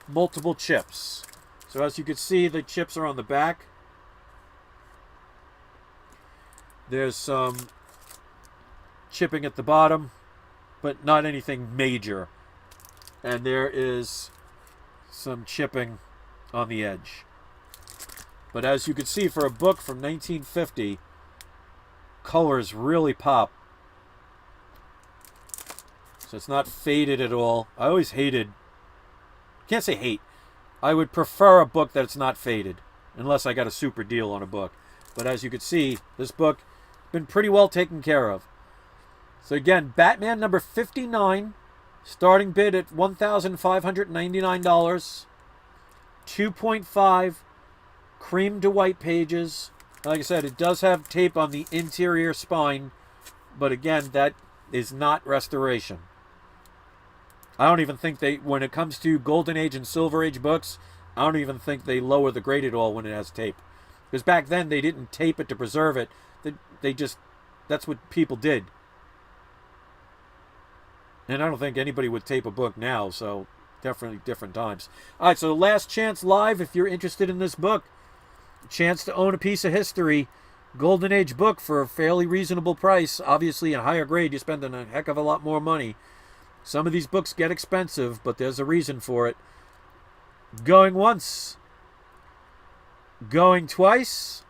Multiple chips. So as you can see, the chips are on the back. There's some chipping at the bottom, but not anything major. And there is some chipping on the edge. But as you can see, for a book from 1950, colors really pop So it's not faded at all. I always hated, can't say hate. I would prefer a book that's not faded, unless I got a super deal on a book. But as you can see, this book been pretty well taken care of. So again, Batman number 59, starting bid at $1,599, 2.5 cream to white pages. Like I said, it does have tape on the interior spine, but again, that is not restoration. I don't even think they, when it comes to Golden Age and Silver Age books, I don't even think they lower the grade at all when it has tape. Because back then, they didn't tape it to preserve it. They just, that's what people did. And I don't think anybody would tape a book now, so definitely different times. All right, so Last Chance Live, if you're interested in this book, chance to own a piece of history, Golden Age book for a fairly reasonable price. Obviously, a higher grade, you're spending a heck of a lot more money. Some of these books get expensive, but there's a reason for it. Going once. Going twice.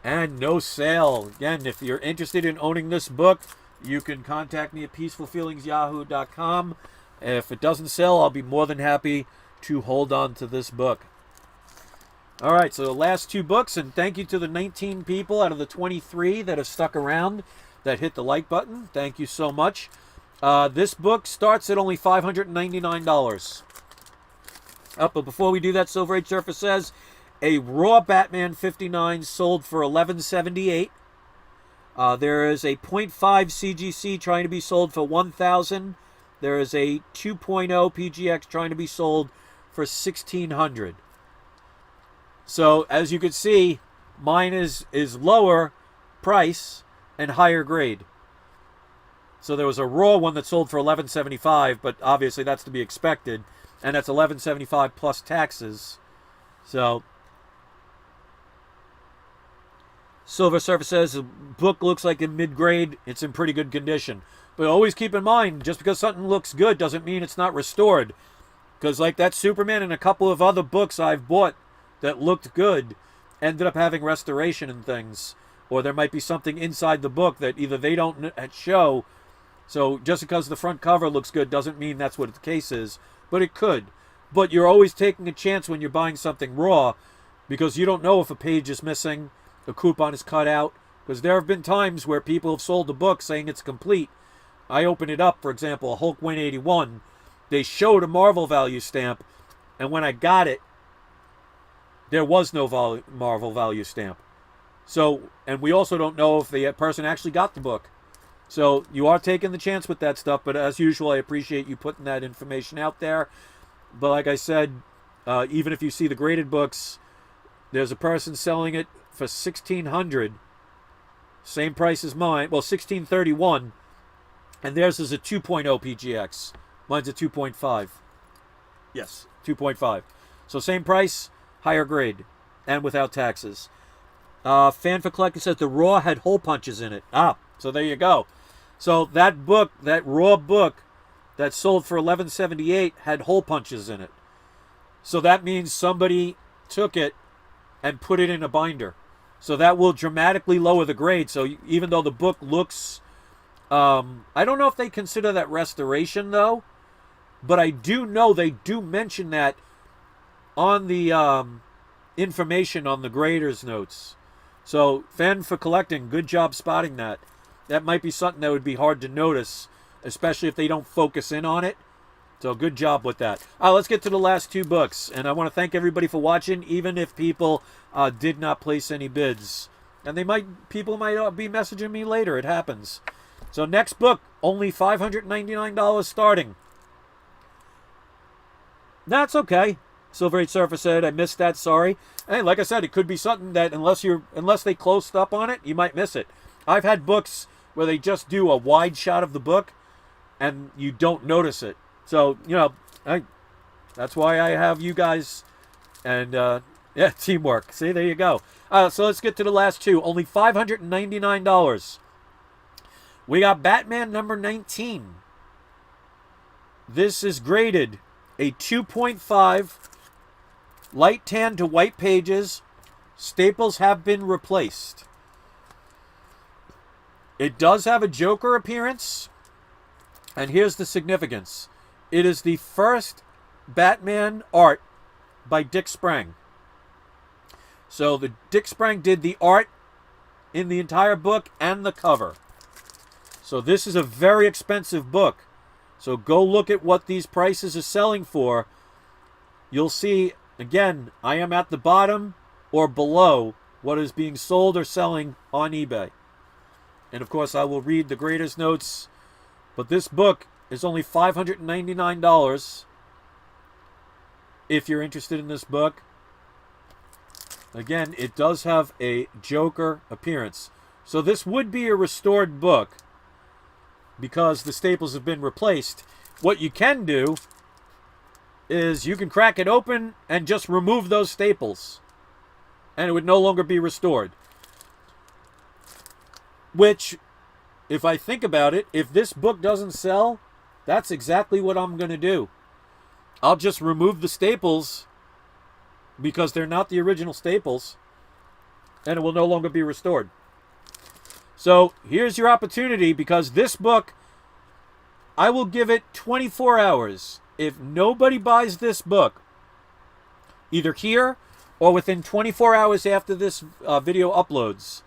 And no sale. Again, if you're interested in owning this book, you can contact me at peacefulfeelingsyahoo.com. If it doesn't sell, I'll be more than happy to hold on to this book. All right, so the last two books, and thank you to the 19 people out of the 23 that have stuck around, that hit the like button. Thank you so much. This book starts at only $599. But before we do that, Silver Age Surfer says, a raw Batman 59 sold for $11.78. There is a 0.5 CGC trying to be sold for $1,000. There is a 2.0 PGX trying to be sold for $1,600. So as you can see, mine is lower price and higher grade. So there was a raw one that sold for $11.75, but obviously that's to be expected, and that's $11.75 plus taxes. So Silver Surfer says the book looks like in mid-grade, it's in pretty good condition. But always keep in mind, just because something looks good doesn't mean it's not restored. Because like that Superman and a couple of other books I've bought that looked good ended up having restoration and things. Or there might be something inside the book that either they don't show. So just because the front cover looks good doesn't mean that's what the case is. But it could. But you're always taking a chance when you're buying something raw, because you don't know if a page is missing, a coupon is cut out. Because there have been times where people have sold a book saying it's complete. I open it up, for example, a Hulk 181. They showed a Marvel value stamp, and when I got it, there was no Marvel value stamp. So, and we also don't know if the person actually got the book. So you are taking the chance with that stuff, but as usual, I appreciate you putting that information out there. But like I said, even if you see the graded books, there's a person selling it for $1,600, same price as mine. Well, $1,631, and theirs is a 2.0 PGX. Mine's a 2.5. Yes, 2.5. So same price, higher grade, and without taxes. Fan for Collector says the raw had hole punches in it. So there you go. So that book, that raw book that sold for $11.78 had hole punches in it. So that means somebody took it and put it in a binder. So that will dramatically lower the grade. So even though the book looks, I don't know if they consider that restoration though, but I do know they do mention that on the information on the grader's notes. So Fan for Collecting, good job spotting that. That might be something that would be hard to notice, especially if they don't focus in on it. So good job with that. Let's get to the last two books. And I want to thank everybody for watching, even if people did not place any bids. And people might be messaging me later. It happens. So next book, only $599 starting. That's okay. Silver Age Surfer said, I missed that, sorry. And like I said, it could be something that unless they closed up on it, you might miss it. I've had books where they just do a wide shot of the book and you don't notice it. So, that's why I have you guys. And, yeah, teamwork. See, there you go. So let's get to the last two. Only $599. We got Batman number 19. This is graded a 2.5, light tan to white pages. Staples have been replaced. It does have a Joker appearance. And here's the significance. It is the first Batman art by Dick Sprang. So the Dick Sprang did the art in the entire book and the cover. So this is a very expensive book. So go look at what these prices are selling for. You'll see, again, I am at the bottom or below what is being sold or selling on eBay. And of course, I will read the graders' notes. But this book is only $599 if you're interested in this book. Again, it does have a Joker appearance. So this would be a restored book because the staples have been replaced. What you can do is you can crack it open and just remove those staples, and it would no longer be restored. Which, if I think about it, if this book doesn't sell, that's exactly what I'm going to do. I'll just remove the staples because they're not the original staples, and it will no longer be restored. So here's your opportunity, because this book, I will give it 24 hours. If nobody buys this book, either here or within 24 hours after this video uploads,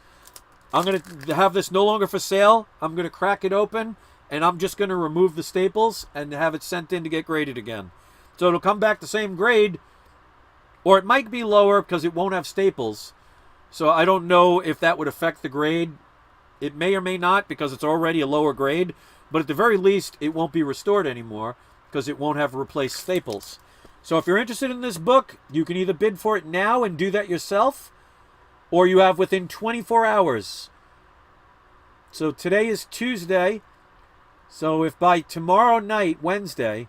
I'm going to have this no longer for sale. I'm going to crack it open, and I'm just going to remove the staples and have it sent in to get graded again. So it'll come back the same grade, or it might be lower because it won't have staples. So I don't know if that would affect the grade. It may or may not, because it's already a lower grade. But at the very least, it won't be restored anymore because it won't have replaced staples. So if you're interested in this book, you can either bid for it now and do that yourself, or you have within 24 hours. So today is Tuesday. So if by tomorrow night, Wednesday,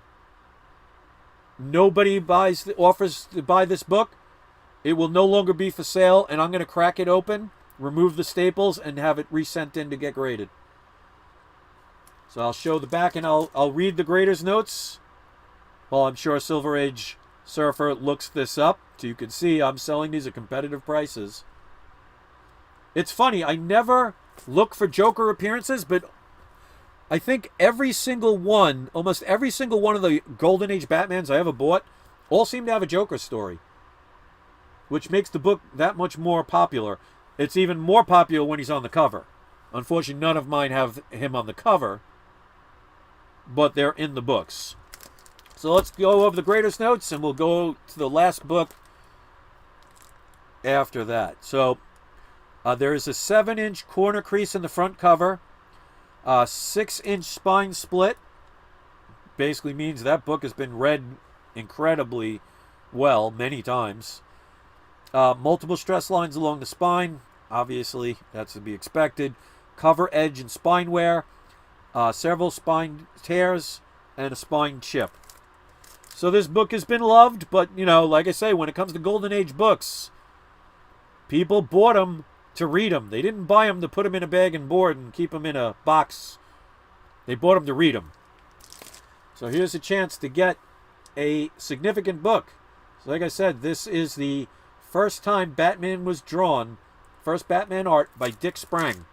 nobody offers to buy this book, it will no longer be for sale, and I'm going to crack it open, remove the staples, and have it resent in to get graded. So I'll show the back, and I'll read the grader's notes. Well, I'm sure Silver Age Surfer looks this up, so you can see I'm selling these at competitive prices. It's funny, I never look for Joker appearances, but I think every single one, almost every single one of the Golden Age Batmans I ever bought, all seem to have a Joker story, which makes the book that much more popular. It's even more popular when he's on the cover. Unfortunately, none of mine have him on the cover, but they're in the books. So let's go over the grader's notes, and we'll go to the last book after that. So there is a 7-inch corner crease in the front cover. 6-inch spine split. Basically means that book has been read incredibly well many times. Multiple stress lines along the spine. Obviously, that's to be expected. Cover edge and spine wear. Several spine tears and a spine chip. So this book has been loved, but, you know, like I say, when it comes to Golden Age books, people bought them to read them. They didn't buy them to put them in a bag and board and keep them in a box. They bought them to read them. So here's a chance to get a significant book. So like I said, this is the first time Batman was drawn. First Batman art by Dick Sprang.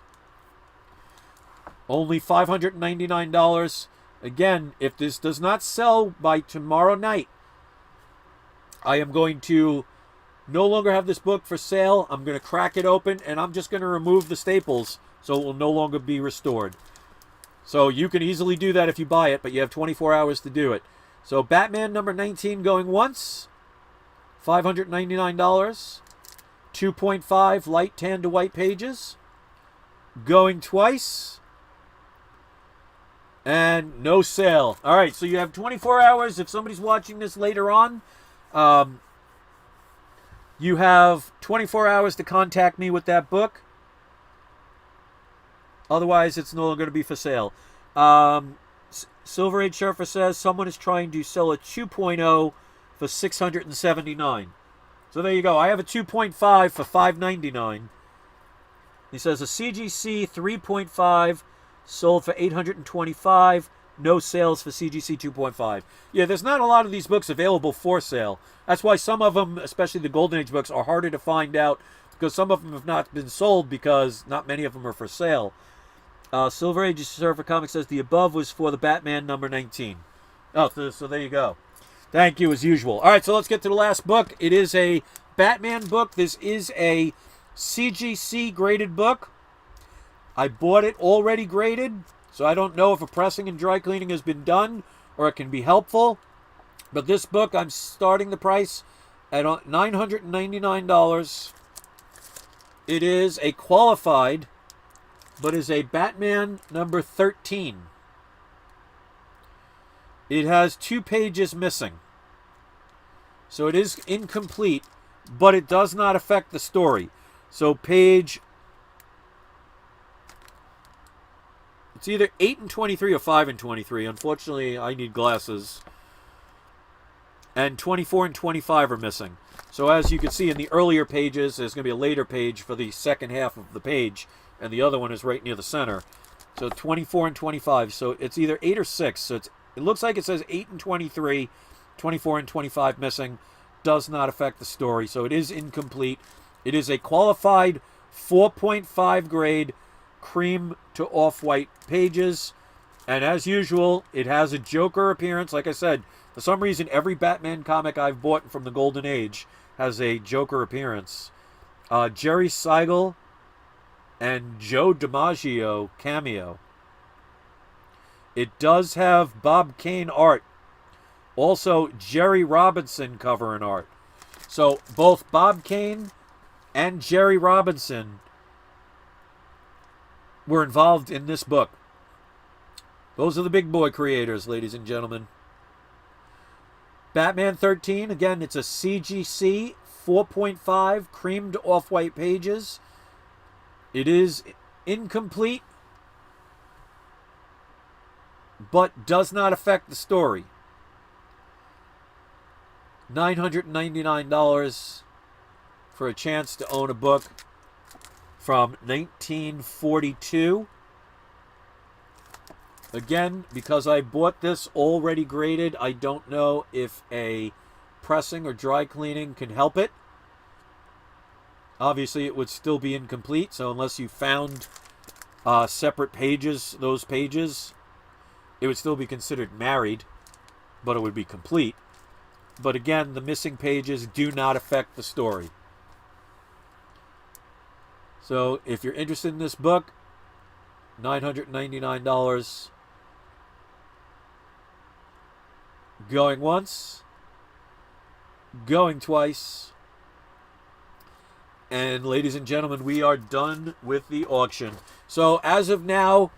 Only $599. Again, if this does not sell by tomorrow night, I am going to no longer have this book for sale. I'm going to crack it open, and I'm just going to remove the staples so it will no longer be restored. So you can easily do that if you buy it, but you have 24 hours to do it. So Batman number 19 going once, $599. 2.5 light tan to white pages. Going twice. And no sale. All right, so you have 24 hours. If somebody's watching this later on, you have 24 hours to contact me with that book. Otherwise, it's no longer going to be for sale. Silver Age Surfer says someone is trying to sell a 2.0 for $679. So there you go. I have a 2.5 for $599. He says a CGC 3.5 sold for $825. No sales for CGC 2.5. Yeah, there's not a lot of these books available for sale. That's why some of them, especially the Golden Age books, are harder to find out, because some of them have not been sold because not many of them are for sale. Silver Age Surfer Comics says the above was for the Batman number 19. Oh, so there you go. Thank you, as usual. All right, so let's get to the last book. It is a Batman book. This is a CGC graded book. I bought it already graded, so I don't know if a pressing and dry cleaning has been done or it can be helpful. But this book, I'm starting the price at $999. It is a qualified, but is a Batman number 13. It has 2 pages missing. So it is incomplete, but it does not affect the story. So page... It's either 8 and 23 or 5 and 23. Unfortunately, I need glasses. And 24 and 25 are missing. So as you can see in the earlier pages, there's going to be a later page for the second half of the page. And the other one is right near the center. So 24 and 25. So it's either 8 or 6. So it looks like it says 8 and 23. 24 and 25 missing. Does not affect the story. So it is incomplete. It is a qualified 4.5 grade cream to off-white pages. And as usual, it has a Joker appearance. Like I said, for some reason, every Batman comic I've bought from the Golden Age has a Joker appearance. Jerry Siegel and Joe DiMaggio cameo. It does have Bob Kane art. Also, Jerry Robinson cover and art. So, both Bob Kane and Jerry Robinson were involved in this book. Those are the big boy creators, ladies and gentlemen. Batman 13, again, it's a CGC 4.5 creamed off-white pages. It is incomplete, but does not affect the story. $999 for a chance to own a book from 1942. Again, because I bought this already graded, I don't know if a pressing or dry cleaning can help it. Obviously, it would still be incomplete, so unless you found separate pages, those pages, it would still be considered married, but it would be complete. But again, the missing pages do not affect the story. So if you're interested in this book, $999. Going once. Going twice. And ladies and gentlemen, we are done with the auction. So as of now,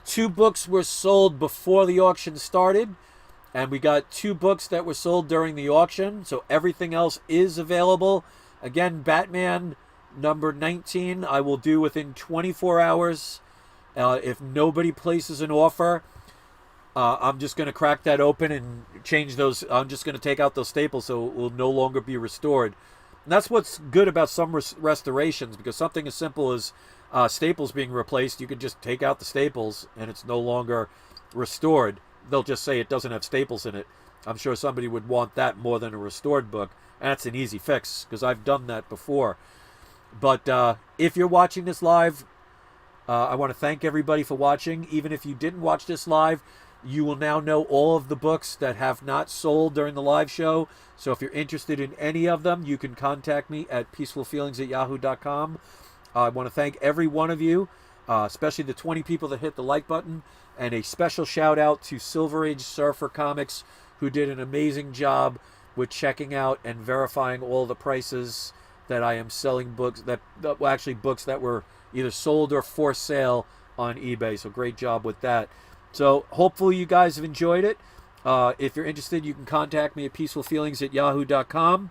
2 books were sold before the auction started. And we got 2 books that were sold during the auction. So everything else is available. Again, Batman number 19, I will do within 24 hours. If nobody places an offer, I'm just going to crack that open and change those. I'm just going to take out those staples so it will no longer be restored. And that's what's good about some restorations, because something as simple as staples being replaced, you can just take out the staples and it's no longer restored. They'll just say it doesn't have staples in it. I'm sure somebody would want that more than a restored book. And that's an easy fix, because I've done that before. But if you're watching this live, I want to thank everybody for watching. Even if you didn't watch this live, you will now know all of the books that have not sold during the live show. So if you're interested in any of them, you can contact me at peacefulfeelings@yahoo.com. I want to thank every one of you, especially the 20 people that hit the like button. And a special shout out to Silver Age Surfer Comics, who did an amazing job with checking out and verifying all the prices that I am selling books, actually books that were either sold or for sale on eBay. So great job with that. So hopefully you guys have enjoyed it. If you're interested, you can contact me at peacefulfeelings@yahoo.com.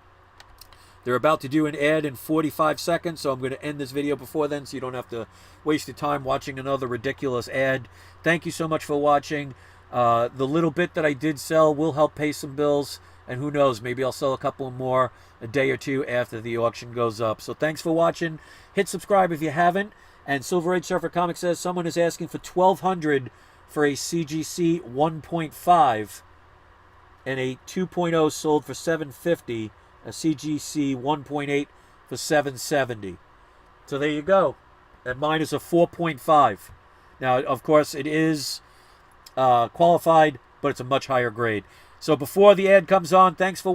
They're about to do an ad in 45 seconds, so I'm going to end this video before then so you don't have to waste your time watching another ridiculous ad. Thank you so much for watching. The little bit that I did sell will help pay some bills, and who knows, maybe I'll sell a couple more a day or two after the auction goes up. So thanks for watching. Hit subscribe if you haven't. And Silver Age Surfer Comics says someone is asking for $1,200 for a CGC 1.5, and a 2.0 sold for $750. A CGC 1.8 for $770. So there you go. And mine is a 4.5. Now, of course, it is qualified, but it's a much higher grade. So before the ad comes on, thanks for